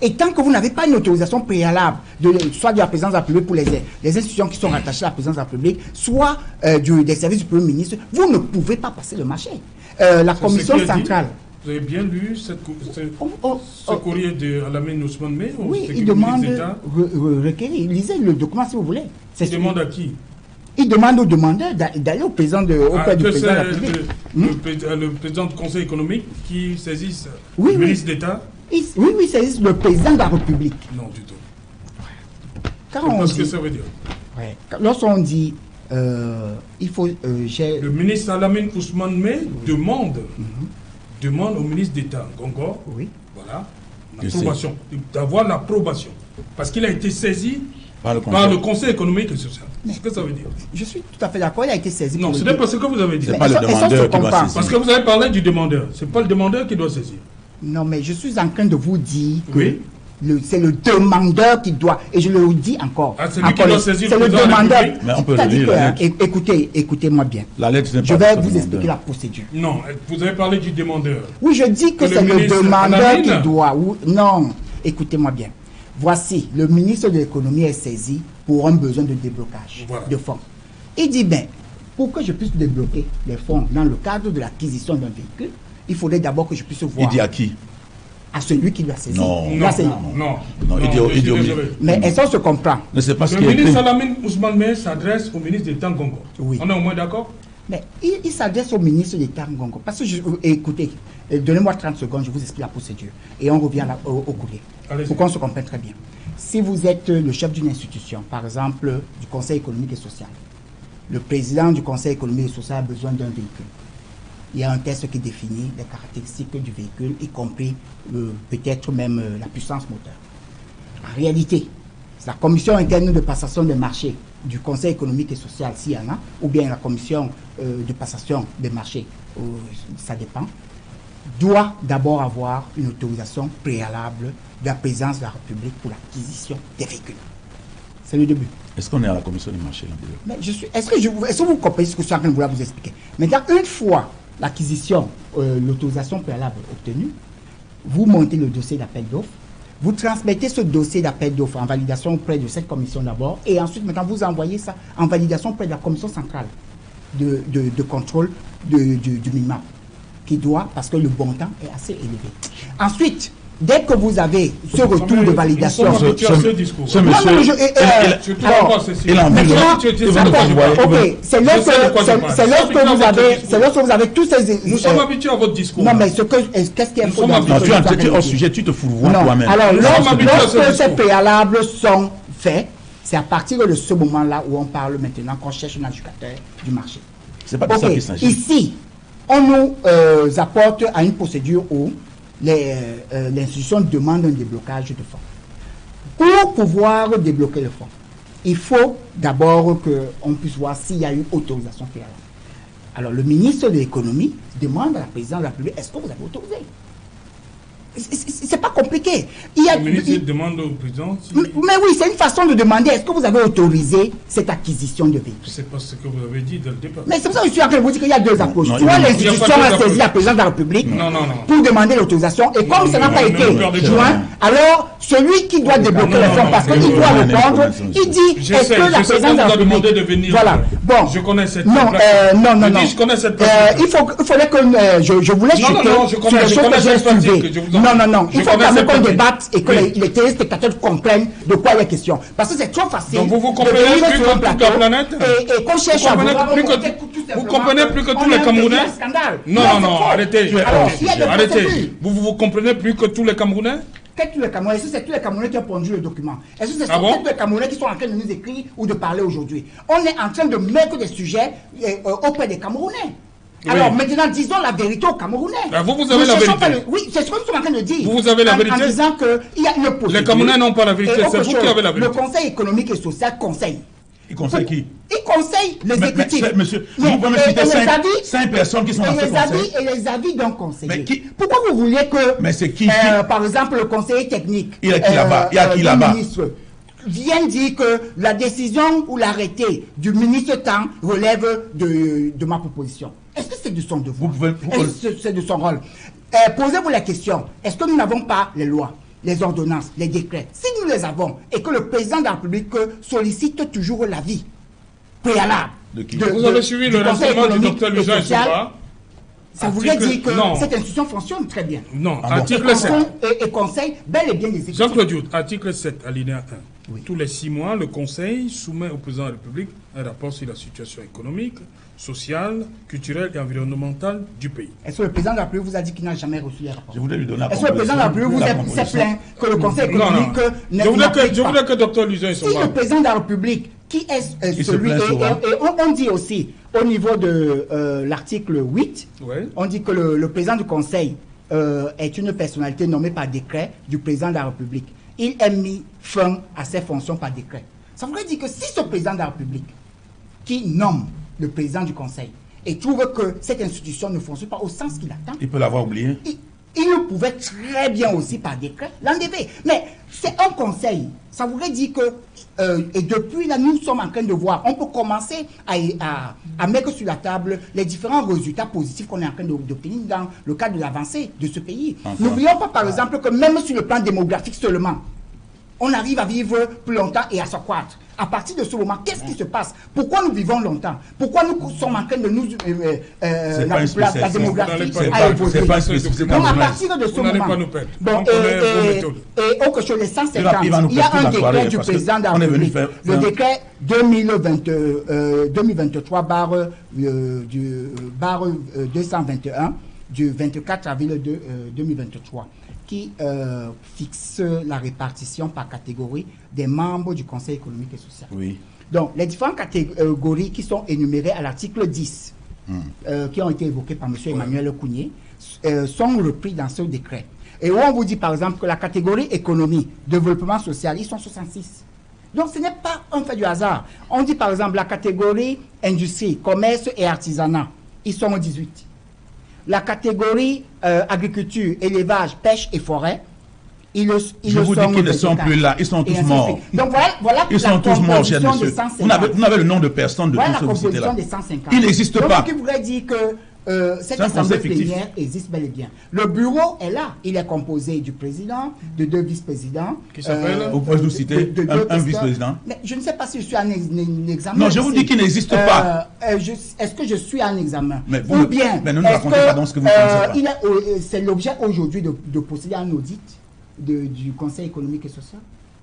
Et tant que vous n'avez pas une autorisation préalable, soit de la présidence de la République pour les institutions qui sont rattachées à la présidence de la République, soit des services du Premier ministre, vous ne pouvez pas passer le marché. La commission centrale... Vous avez bien lu ce courrier de Alamine Ousmane Mey? Oui, il demande requérir. Lisez le document si vous voulez. Il demande à qui? Il demande au demandeur d'aller au président auprès du président de la République. Le président du Conseil économique qui saisisse le ministre d'État? Oui, saisisse le président de la République. Non, du tout. Qu'est-ce que ça veut dire? Lorsqu'on dit il faut... le ministre Alamine Ousmane Mey demande au ministre d'État, Gongo, voilà, l'approbation, d'avoir l'approbation. Parce qu'il a été saisi par le Conseil économique et social. C'est ce que ça veut dire. Je suis tout à fait d'accord, il a été saisi. Non, ce n'est pas ce que vous avez dit. Ce n'est pas le demandeur qui doit saisir. Parce que vous avez parlé du demandeur. Ce n'est pas le demandeur qui doit saisir. Non, mais je suis en train de vous dire que c'est le demandeur qui doit, et je le dis encore. C'est lui qui doit saisir le demandeur. Mais on peut le dire. Écoutez-moi bien. La lettre, je vais vous expliquer la procédure. Non, vous avez parlé du demandeur. Oui, je dis que c'est le demandeur qui doit. Non, écoutez-moi bien. Voici, le ministre de l'économie est saisi pour un besoin de déblocage de fonds. Il dit, pour que je puisse débloquer les fonds dans le cadre de l'acquisition d'un véhicule, il faudrait d'abord que je puisse voir. Il dit à qui? À celui qui doit saisir. Non. Mais est-ce qu'on se comprend? Le ministre Alamine Ousmane Mey s'adresse au ministre d'État Ngongo. Oui. On est au moins d'accord? Mais il s'adresse au ministre d'État Ngongo. Parce que, écoutez, donnez-moi 30 secondes, je vous explique la procédure. Et on revient au courrier. Pour qu'on se comprenne très bien. Si vous êtes le chef d'une institution, par exemple du Conseil économique et social, le président du Conseil économique et social a besoin d'un véhicule. Il y a un test qui définit les caractéristiques du véhicule, y compris peut-être même la puissance moteur. En réalité, la commission interne de passation des marchés du Conseil économique et social, s'il y en a, ou bien la commission de passation des marchés, ça dépend, doit d'abord avoir une autorisation préalable de la présidence de la République pour l'acquisition des véhicules. C'est le début. Est-ce qu'on est à la commission des marchés là? Mais est-ce que vous comprenez ce que je suis en train de vous expliquer? Maintenant, une fois l'acquisition, l'autorisation préalable obtenue, vous montez le dossier d'appel d'offres, vous transmettez ce dossier d'appel d'offres en validation auprès de cette commission d'abord, et ensuite, maintenant, vous envoyez ça en validation auprès de la commission centrale de contrôle du MIMAP, qui doit, parce que le montant est assez élevé. Ensuite, dès que vous avez ce retour de validation... Ce monsieur... C'est lorsque vous avez tous ces... Nous sommes habitués à votre discours. Non, mais qu'est-ce qui est faux? Tu es au sujet, tu te fourvoies toi-même. Alors, lorsque ces préalables sont faits, c'est à partir de ce moment-là où on parle maintenant qu'on cherche un adjudicateur du marché. C'est pas de ça qu'il s'agit. Ici, on nous apporte à une procédure où l'institution demande un déblocage de fonds. Pour pouvoir débloquer le fonds, il faut d'abord qu'on puisse voir s'il y a eu autorisation préalable. Alors, le ministre de l'économie demande à la présidence de la République, est-ce que vous avez autorisé? C'est pas compliqué. Le ministre demande au président. Mais oui, c'est une façon de demander est-ce que vous avez autorisé cette acquisition de véhicules. C'est pas ce que vous avez dit dès le départ. Mais c'est pour ça que je suis en train de vous dire qu'il y a deux approches. Soit l'institution a saisi la présidence de la République pour demander l'autorisation, et comme ça n'a pas été joint, alors celui qui doit débloquer les fonds, parce qu'il doit répondre, il dit est-ce que la présidence de la République. Voilà. Bon. Je connais cette non. Je connais cette pratique. Il faudrait que je vous laisse chuter sur les choses que j'ai suivies. Non. Il faut quand même qu'on débatte et que les téléspectateurs comprennent de quoi il est question. Parce que c'est trop facile. Donc vous comprenez plus que toute la planète et qu'on cherche à vous comprenez plus que tous les Camerounais. Non, arrêtez. Vous comprenez plus que tous les Camerounais. Est-ce que c'est tous les Camerounais qui ont pondu le document? Est-ce que c'est tous les Camerounais qui sont en train de nous écrire ou de parler aujourd'hui? On est en train de mettre des sujets auprès des Camerounais. Alors maintenant, disons la vérité aux Camerounais. Vous avez la vérité. Oui, c'est ce que nous sommes en train de dire. Vous avez la vérité. En disant qu'il y a une possibilité. Les Camerounais n'ont pas la vérité, c'est vous qui avez la vérité. Le Conseil économique et social conseille. Il conseille qui? Il conseille l'exécutif. Monsieur, vous pouvez me citer 5 personnes qui sont dans ce conseil. Et les avis d'un conseiller. Pourquoi vous vouliez que, mais c'est qui par exemple, le conseiller technique, il y a qui là-bas? Il y a qui là-bas? Vient dire que la décision ou l'arrêté du ministre Tang relève de ma proposition. Est-ce que c'est de son devoir? Est-ce que c'est de son rôle? Posez-vous la question. Est-ce que nous n'avons pas les lois, les ordonnances, les décrets? Si nous les avons et que le président de la République sollicite toujours l'avis préalable vous avez suivi le renseignement du docteur Lujan et ça voudrait dire que cette institution fonctionne très bien. Non, article 7. Et conseil bel et bien des exécutifs. Jean-Claude Dioud, article 7, alinéa 1. Oui. Tous les 6 mois, le Conseil soumet au président de la République un rapport sur la situation économique, sociale, culturelle et environnementale du pays. Est-ce que le président de la République vous a dit qu'il n'a jamais reçu les rapports? Je voulais lui donner la Est-ce que le président de la République vous s'est plaint que le Conseil économique je voulais que Dr Lujan soit. Si le président de la République, qui est celui... Et on dit aussi, au niveau de l'article 8, on dit que le président du Conseil est une personnalité nommée par décret du président de la République. Il a mis fin à ses fonctions par décret. Ça voudrait dire que si ce président de la République, qui nomme le président du Conseil, et trouve que cette institution ne fonctionne pas au sens qu'il attend, il peut l'avoir oublié. Il pouvait très bien aussi par décret l'enlever. Mais c'est un conseil. Ça voudrait dire que, et depuis là, nous sommes en train de voir, on peut commencer à mettre sur la table les différents résultats positifs qu'on est en train d'obtenir dans le cadre de l'avancée de ce pays. N'oublions pas, par exemple, que même sur le plan démographique seulement, on arrive à vivre plus longtemps et à s'accroître. À partir de ce moment, qu'est-ce qui se passe? Pourquoi nous vivons longtemps? Pourquoi nous sommes en train de nous... la démographie a évolué. Donc à partir de ce moment... Bon, et autre chose, les 150, il y a un décret du président de la République, le décret 2023 barre 221 du 24 avril 2023. Qui fixe la répartition par catégorie des membres du Conseil économique et social. Oui. Donc, les différentes catégories qui sont énumérées à l'article 10, qui ont été évoquées par M. Emmanuel Kounié, sont repris dans ce décret. Et où on vous dit, par exemple, que la catégorie économie, développement social, ils sont 66. Donc, ce n'est pas un fait du hasard. On dit, par exemple, la catégorie industrie, commerce et artisanat, ils sont 18. La catégorie agriculture, élevage, pêche et forêt, je vous dis qu'ils ne sont plus là, ils sont tous morts. Donc voilà ils sont tous morts, cher monsieur. Vous n'avez le nom de personne de tous ceux que vous citez là. Il n'existe pas. Donc, ce qui voudrait dire que cette assemblée plénière existe bel et bien. Le bureau est là. Il est composé du président, de 2 vice-présidents. Qui s'appelle vous pouvez nous citer un vice-président? Mais je ne sais pas si je suis en examen. Non, je vous dis qu'il n'existe pas. Est-ce que je suis en examen? Ou bien, ne nous racontez pas donc ce que vous pensez pas. C'est l'objet aujourd'hui de procéder à un audit du Conseil économique et social?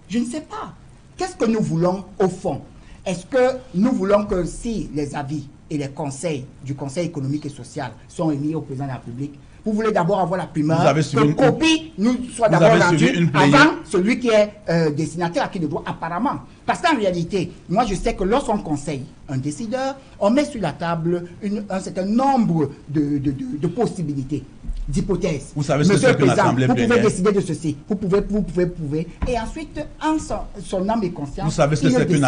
Je ne sais pas. Qu'est-ce que nous voulons au fond? Est-ce que nous voulons que si les avis et les conseils du Conseil économique et social sont émis au président de la République, vous voulez d'abord avoir la primeur, que copie nous soit d'abord rendue avant celui qui est destinataire à qui de droit apparemment. Parce qu'en réalité, moi je sais que lorsqu'on conseille un décideur, on met sur la table un certain nombre de possibilités, d'hypothèses. Vous savez ce que c'est qu'une assemblée plénière? Vous pouvez décider de ceci, vous pouvez. Et ensuite, en son âme et conscience, vous savez ce que c'est qu'une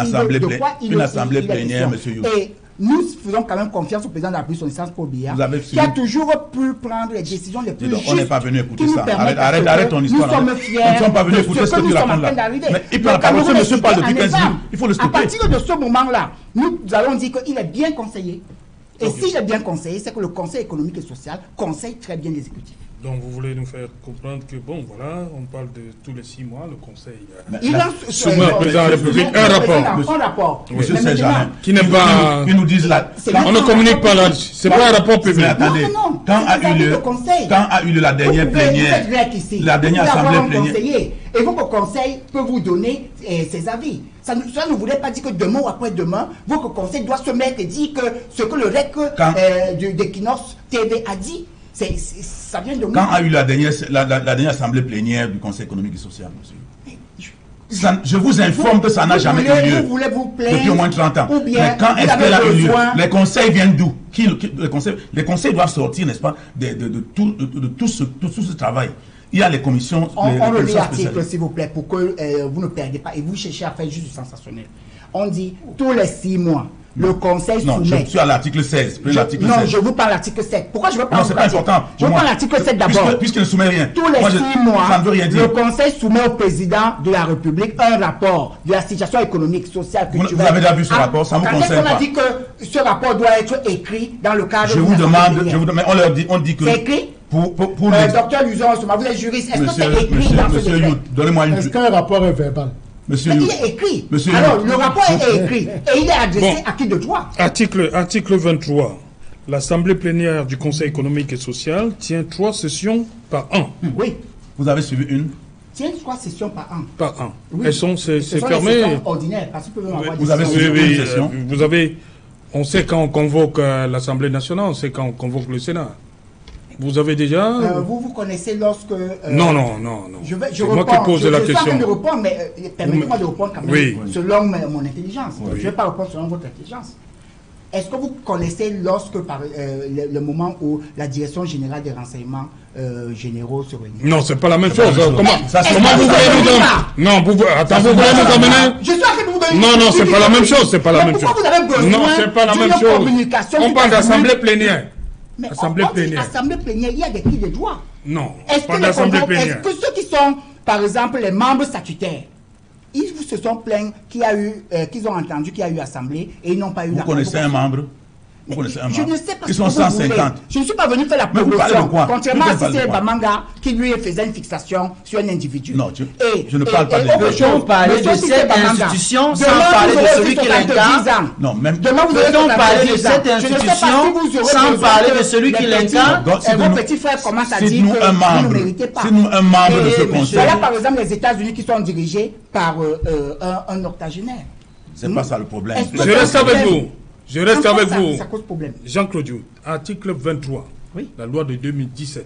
assemblée plénière, monsieur Youb? Et nous faisons quand même confiance au président de la République, son excellence Paul Biya, qui a toujours pu prendre les décisions les plus justes. On n'est pas venu écouter ça. Arrête ton histoire. Nous sommes fiers. Nous ne sommes pas venus écouter ce que tu racontes là. Mais il parle pas. Ce monsieur parle depuis 15 minutes. Il faut le stopper. À partir de ce moment-là, nous allons dire qu'il est bien conseillé. Et s'il est bien conseillé, c'est que le Conseil économique et social conseille très bien l'exécutif. Donc vous voulez nous faire comprendre que, bon, voilà, on parle de tous les 6 mois, le Conseil soumet au président de la République un rapport. Monsieur Serge-Alain, qui n'est pas... Ils nous disent là... On ne communique pas là, c'est pas un rapport public. Mais attendez, quand a eu lieu la dernière plénière, la dernière assemblée plénière... Et votre conseil peut vous donner ses avis. Ça ne voulait pas dire que demain ou après-demain, votre conseil doit se mettre et dire que ce que le REC d'Equinox TV a dit, ça vient de moi. Quand a eu la dernière assemblée plénière du Conseil économique et social, monsieur? Je vous informe que ça n'a jamais eu lieu depuis au moins 30 ans. Mais quand est-ce qu'elle a eu lieu? Les conseils viennent d'où? Les conseils doivent sortir, n'est-ce pas, de tout ce travail. Il y a les commissions. On relit l'article, s'il vous plaît, pour que vous ne perdiez pas et vous cherchez à faire juste du sensationnel. On dit tous les 6 mois. Le Conseil soumet. Non, je suis à l'article 16. Non, je vous parle de l'article 7. Pourquoi je veux pas? Non, c'est pas important. Je vous parle de l'article 7 d'abord. Puisqu'il ne soumet rien. Tous les 6 mois, ça ne veut rien dire. le Conseil soumet au président de la République un rapport de la situation économique, sociale, culturelle. Vous avez déjà vu ce rapport, ça ne vous concerne pas. On a dit que ce rapport doit être écrit dans le cadre de la mais on dit que... C'est écrit? Pour docteur Luzon, vous êtes juriste, est-ce que c'est écrit dans ce décret? Donnez-moi une... Est-ce qu'un rapport est verbal? Monsieur, il est écrit. Alors, le rapport est écrit et il est adressé à qui de droit? Article 23. L'Assemblée plénière du Conseil économique et social tient 3 sessions par an. Oui. Vous avez suivi une? Tient 3 sessions par an. Par an. Oui. Elles sont, c'est fermé. Les sessions ordinaires, parce que vous avez suivi une session? Vous avez, on sait quand on convoque l'Assemblée nationale, on sait quand on convoque le Sénat. Vous avez déjà... vous connaissez lorsque... Non. Je moi qui pose la question. Je suis en train de répondre, mais permettez-moi de répondre quand même selon mon intelligence. Oui. Je ne vais pas répondre selon votre intelligence. Est-ce que vous connaissez lorsque, par le moment où la Direction générale des renseignements généraux se réunit? Non, c'est pas la même chose. Comment vous voulez nous donner... Non, vous voulez nous amener... Je suis en train de vous donner... Non, c'est pas la même chose, c'est pas la même chose. Pourquoi vous avez besoin non, c'est pas la même chose. On parle d'assemblée plénière. Mais assemblée plénière. Assemblée plénière, il y a des cris de droit. Non, pas d'assemblée plénière. Est-ce que ceux qui sont, par exemple, les membres statutaires, ils se sont plaints qu'ils ont entendu qu'il y a eu assemblée et ils n'ont pas eu la... Vous connaissez un membre? Je ne sais pas. Ils sont 150. Je ne suis pas venu faire la promotion. Contrairement à Cissé Bamanga qui lui faisait une fixation sur un individu. Non, je ne parle pas de Peut-on parler de cette institution sans parler de celui qui l'incarne? Non, même. Peut-on parler de cette institution sans parler de celui qui l'incarne? Vos petits frères commencent à dire que vous ne méritez pas. C'est nous un membre de ce conseil. Il y a par exemple les États-Unis qui sont dirigés par un octogénaire. C'est pas ça le problème. Je reste avec vous. Je reste avec vous. Ça cause problème. Jean-Claude Diouf, article 23, oui. La loi de 2017,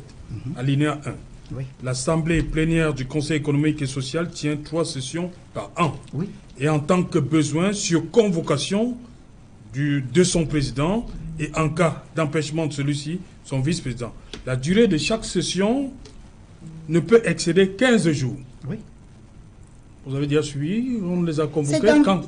alinéa 1. Oui. L'Assemblée plénière du Conseil économique et social tient 3 sessions par an. Oui. Et en tant que besoin, sur convocation de son président et en cas d'empêchement de celui-ci, son vice-président. La durée de chaque session ne peut excéder 15 jours. Oui. Vous avez déjà suivi, on les a convoqués quand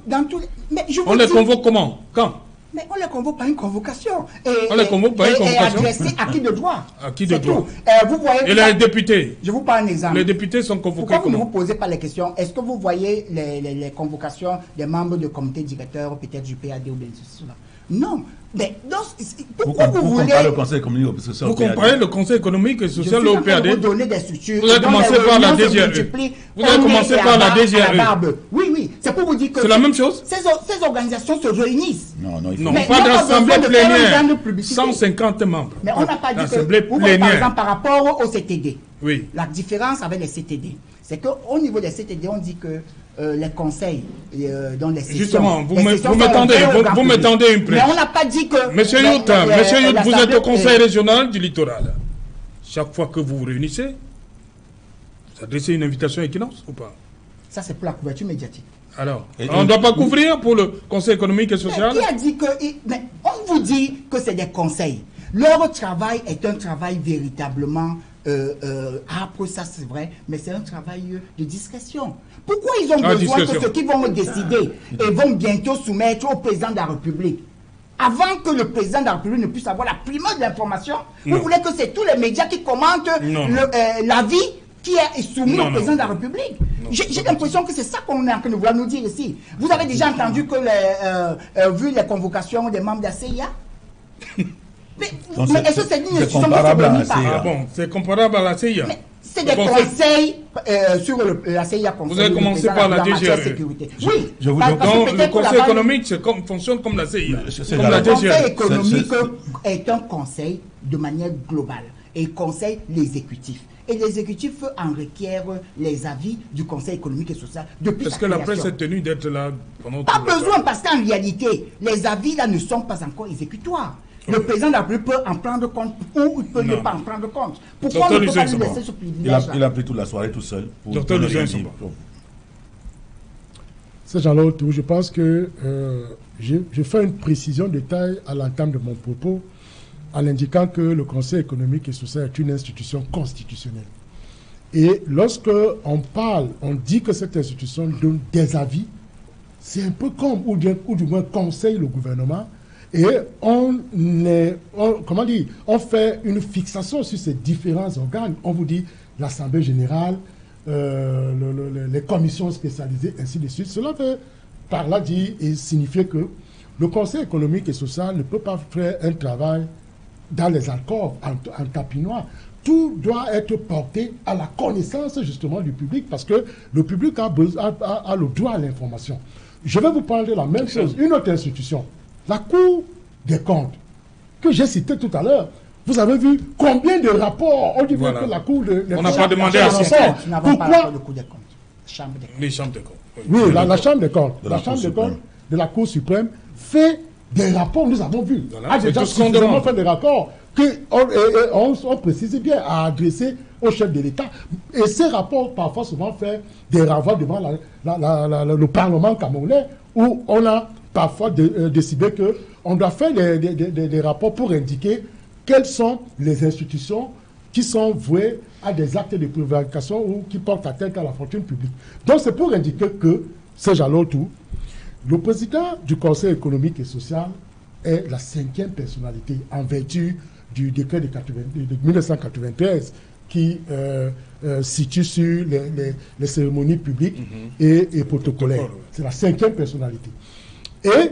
on les convoque comment? Quand? Mais on les convoque par une convocation. On les convoque par une convocation. Et adressé à qui de droit? À qui de droit? Vous voyez, et les députés? Je vous parle un exemple. Les députés sont convoqués comment? Pourquoi vous ne vous posez pas les questions? Est-ce que vous voyez les convocations des membres du comité directeur, peut-être du PAD ou bien cela? Non. Mais pourquoi vous voulez... comparez le Conseil économique et social au PAD. Vous comparez le Conseil économique et social au PAD. Vous donner des structures. Vous avez commencé par la DGRE. Vous avez commencé par la DGRE. Oui, c'est pour vous dire que... C'est la même chose? Ces organisations se réunissent. Non, il faut... Non, pas d'assemblée plénière. 150 membres. Mais on n'a pas dit que... Vous voyez, par exemple, par rapport au CTD. Oui. La différence avec les CTD, c'est qu'au niveau des CTD, on dit que les conseils dans les sessions... Justement, vous m'étendez une presse. Mais on n'a pas dit que... Monsieur Yout, vous êtes au conseil régional du littoral. Chaque fois que vous vous réunissez, vous adressez une invitation à Equinox ou pas? Ça, c'est pour la couverture médiatique. Alors, on ne doit pas couvrir pour le Conseil économique et social? Mais qui a dit que... Mais on vous dit que c'est des conseils. Leur travail est un travail véritablement... après ça c'est vrai, mais c'est un travail de discrétion. Pourquoi ils ont besoin que ceux qui vont décider et vont bientôt soumettre au président de la République avant que le président de la République ne puisse avoir la primeur de l'information. Vous voulez que c'est tous les médias qui commentent l'avis qui est soumis au président de la République. J'ai l'impression que c'est ça qu'on est en train de vouloir nous dire ici. Vous avez déjà entendu que, vu les convocations des membres de la CIA? Mais est-ce que c'est une institution comparable à la CIA? Ah bon, c'est comparable à la CIA. C'est des conseils sur la CIA. Vous avez commencé par la DGRE. Oui. Donc le Conseil économique fonctionne comme la CIA. Comme la le Conseil DGRE. économique est un conseil de manière globale et il conseille l'exécutif. Et l'exécutif en requiert les avis du Conseil économique et social depuis Est-ce que la presse est tenue d'être là pendant Pas tout le besoin, temps? parce qu'en réalité, les avis là ne sont pas encore exécutoires. Le président de la République peut en prendre compte ou il peut ne pas en prendre compte. Pourquoi on ne peut pas lui laisser ce privilège? Il a pris toute la soirée tout seul. Docteur Lucien, C'est Jean-Laurent Tour. Je pense que je fais une précision de taille à l'entame de mon propos en indiquant que le Conseil économique et social est une institution constitutionnelle. Et lorsque on dit que cette institution donne des avis, c'est un peu comme, ou du moins conseille le gouvernement, et on fait une fixation sur ces différents organes. On vous dit l'Assemblée générale, les commissions spécialisées, ainsi de suite. Cela veut par là dire et signifier que le Conseil économique et social ne peut pas faire un travail dans les accords en tapis noir. Tout doit être porté à la connaissance justement du public parce que le public a le droit à l'information. Je vais vous parler de la même chose. Une autre institution, la Cour des comptes, que j'ai citée tout à l'heure. Vous avez vu combien de rapports on dit que la Cour des comptes. On n'a pas demandé à assister. Pourquoi le Cour des comptes? Les chambres des comptes. Oui, la Chambre des comptes. La Chambre des comptes de la Cour suprême fait des rapports, nous avons vu. Voilà, a déjà suffisamment fait des rapports qu'on précise bien à adresser au chef de l'État. Et ces rapports, parfois, souvent fait des renvois devant le Parlement camerounais où on a parfois décidé qu'on doit faire des rapports pour indiquer quelles sont les institutions qui sont vouées à des actes de prévarication ou qui portent atteinte à la fortune publique. Donc c'est pour indiquer que, c'est Jean-Laurent Tour, le président du Conseil économique et social est la 5e personnalité en vertu du décret de 1993 qui situe sur les cérémonies publiques et protocolaires. C'est la 5e personnalité. Et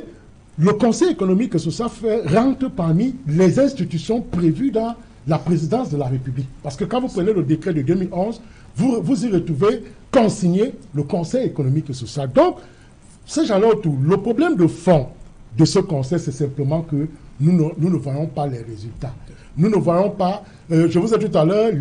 le Conseil économique et social rentre parmi les institutions prévues dans la présidence de la République. Parce que quand vous prenez le décret de 2011, vous y retrouvez consigné le Conseil économique et social. Donc, c'est Jean-Laurent Tour. Le problème de fond de ce conseil, c'est simplement que nous ne voyons pas les résultats. Nous ne voyons pas, je vous ai dit tout à l'heure,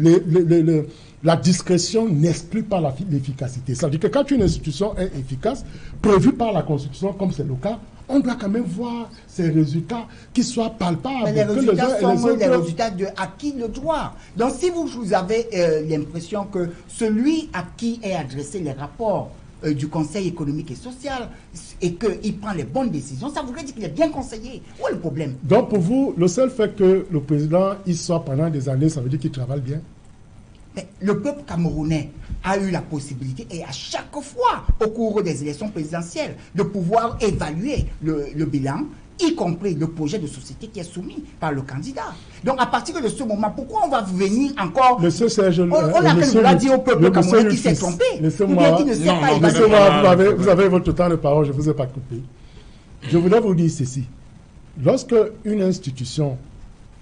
la discrétion n'exclut pas l'efficacité. C'est-à-dire que quand une institution est efficace, prévue par la Constitution, comme c'est le cas, on doit quand même voir ces résultats qui soient palpables. Mais les résultats sont les résultats de à qui le droit. Donc si vous avez l'impression que celui à qui est adressé les rapports du Conseil économique et social et qu'il prend les bonnes décisions, ça voudrait dire qu'il est bien conseillé. Où est le problème? Donc pour vous, le seul fait que le président y soit pendant des années, ça veut dire qu'il travaille bien? Mais le peuple camerounais a eu la possibilité, et à chaque fois, au cours des élections présidentielles, de pouvoir évaluer le bilan, y compris le projet de société qui est soumis par le candidat. Donc à partir de ce moment, pourquoi on va venir encore... Monsieur Serge, on a que dire au peuple camerounais qui s'est trompé, ou bien qui ne sait pas évaluer. Vous avez votre temps de parole, je ne vous ai pas coupé. Je voudrais vous dire ceci. Lorsque une institution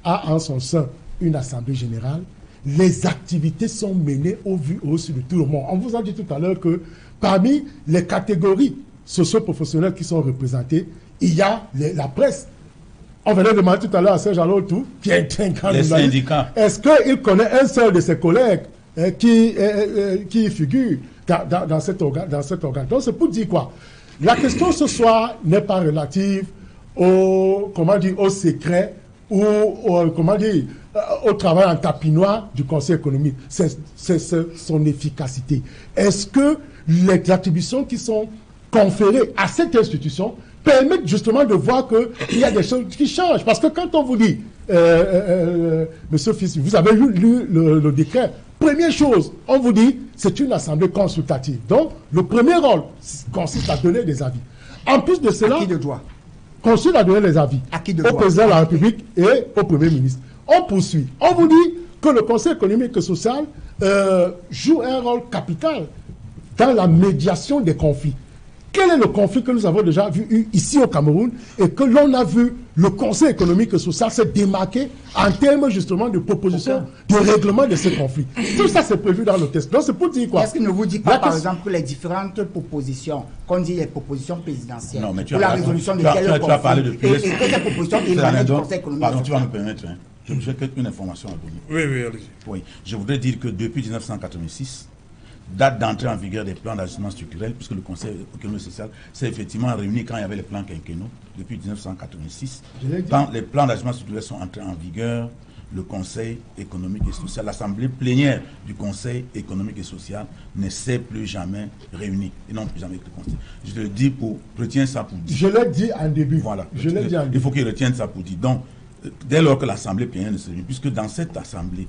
a en son sein une assemblée générale, les activités sont menées au vu et au su de tout le monde. On vous a dit tout à l'heure que parmi les catégories socio-professionnelles qui sont représentées, il y a la presse. On venait demander tout à l'heure à Serge-Jean Tour, qui est un grand journaliste. Est-ce qu'il connaît un seul de ses collègues qui figure dans cet organe? Donc c'est pour dire quoi? La question ce soir n'est pas relative au secret ou au travail en tapis-noir du Conseil économique. C'est son efficacité. Est-ce que les attributions qui sont conférées à cette institution permettent justement de voir qu'il y a des choses qui changent? Parce que quand on vous dit, Monsieur Fils, vous avez lu le décret, première chose, on vous dit, c'est une assemblée consultative. Donc, le premier rôle consiste à donner des avis. En plus de cela... À qui le droit? Consul a donné les avis au président de la République et au Premier ministre. On poursuit. On vous dit que le Conseil économique et social joue un rôle capital dans la médiation des conflits. Quel est le conflit que nous avons déjà vu ici au Cameroun et que l'on a vu le Conseil économique et social se démarquer en termes justement de propositions, de règlement de ces conflits. Tout ça, c'est prévu dans le texte. Donc, c'est pour dire quoi? Est-ce qu'il ne vous dit pas, par exemple, que les différentes propositions, qu'on dit les propositions présidentielles, non, mais pour la résolution de quel conflit, et que ces propositions émanent du Conseil économique? Pardon, tu vas me permettre, hein. J'ai une information à donner. Oui, allez-y. Oui, je voudrais dire que depuis 1986, date d'entrée en vigueur des plans d'ajustement structurel, puisque le Conseil économique et social s'est effectivement réuni quand il y avait les plans quinquennaux, depuis 1986. Quand les plans d'ajustement structurel sont entrés en vigueur, le Conseil économique et social, l'Assemblée plénière du Conseil économique et social ne s'est plus jamais réunie. Et non plus jamais avec le Conseil. Je le dis pour, retiens ça pour dire. Je l'ai dit en début. Voilà. Je l'ai dit en début. Il faut qu'il retienne ça pour dire. Donc, dès lors que l'Assemblée plénière ne se réunit, puisque dans cette Assemblée,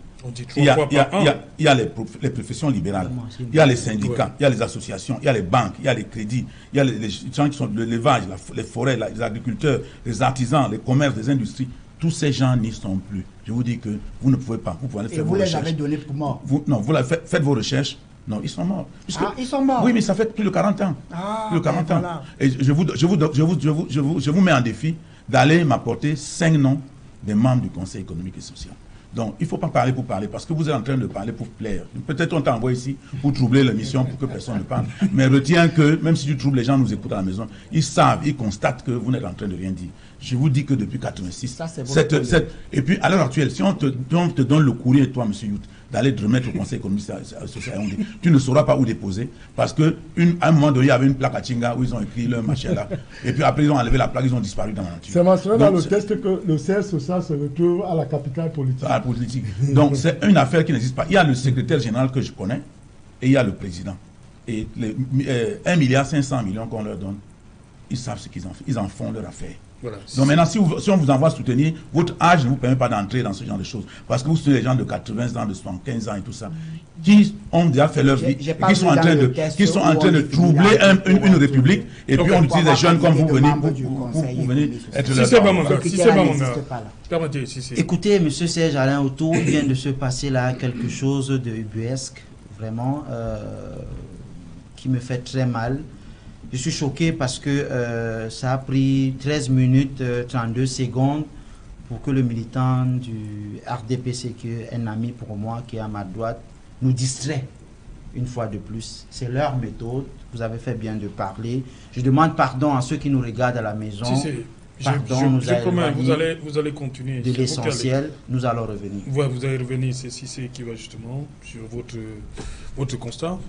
il y a les professions libérales, il y a les syndicats, il y a les associations, il y a les banques, il y a les crédits, il y a les gens qui sont l'élevage, les forêts, les agriculteurs, les artisans, les commerces, les industries. Tous ces gens n'y sont plus. Je vous dis que vous ne pouvez pas. Vous pouvez faire vos recherches. Et vous les avez donnés pour morts? Non, faites vos recherches. Non, ils sont morts. Ils sont morts? Oui, mais ça fait plus de 40 ans. Plus de 40 ans. Et je vous mets en défi d'aller m'apporter 5 noms des membres du Conseil économique et social. Donc, il ne faut pas parler pour parler, parce que vous êtes en train de parler pour plaire. Peut-être on t'envoie ici pour troubler l'émission, pour que personne ne parle. Mais retiens que, même si tu troubles, les gens nous écoutent à la maison, ils savent, ils constatent que vous n'êtes en train de rien dire. Je vous dis que depuis 86, et puis à l'heure actuelle, si on te donne le courrier, toi, M. Yout, d'aller te remettre au Conseil économique et social, tu ne sauras pas où déposer, parce qu'à un moment donné, il y avait une plaque à Chinga où ils ont écrit leur machin là, et puis après ils ont enlevé la plaque, ils ont disparu dans la nature. C'est mentionné dans le texte que le siège social se retrouve à la capitale politique. Donc c'est une affaire qui n'existe pas. Il y a le secrétaire général que je connais, et il y a le président. Et les 1,5 milliard qu'on leur donne, ils savent ce qu'ils en font, ils en font leur affaire. Voilà. Donc maintenant, si on vous envoie soutenir, votre âge ne vous permet pas d'entrer dans ce genre de choses. Parce que vous soutenez les gens de 80 ans, de 75 ans et tout ça, qui ont déjà fait leur vie, et qui sont en train de troubler une république, et puis on utilise les jeunes comme vous venez être leur... Écoutez, M. Serge Alain Autou, il vient de se passer là quelque chose de ubuesque, vraiment, qui me fait très mal. Je suis choqué parce que ça a pris 13 minutes 32 secondes pour que le militant du RDPC, qui est un ami pour moi, qui est à ma droite, nous distrait une fois de plus. C'est leur méthode. Vous avez fait bien de parler. Je demande pardon à ceux qui nous regardent à la maison. Pardon, vous allez continuer. De l'essentiel, nous allons revenir. Ouais, vous allez revenir, c'est qui va justement sur votre constat.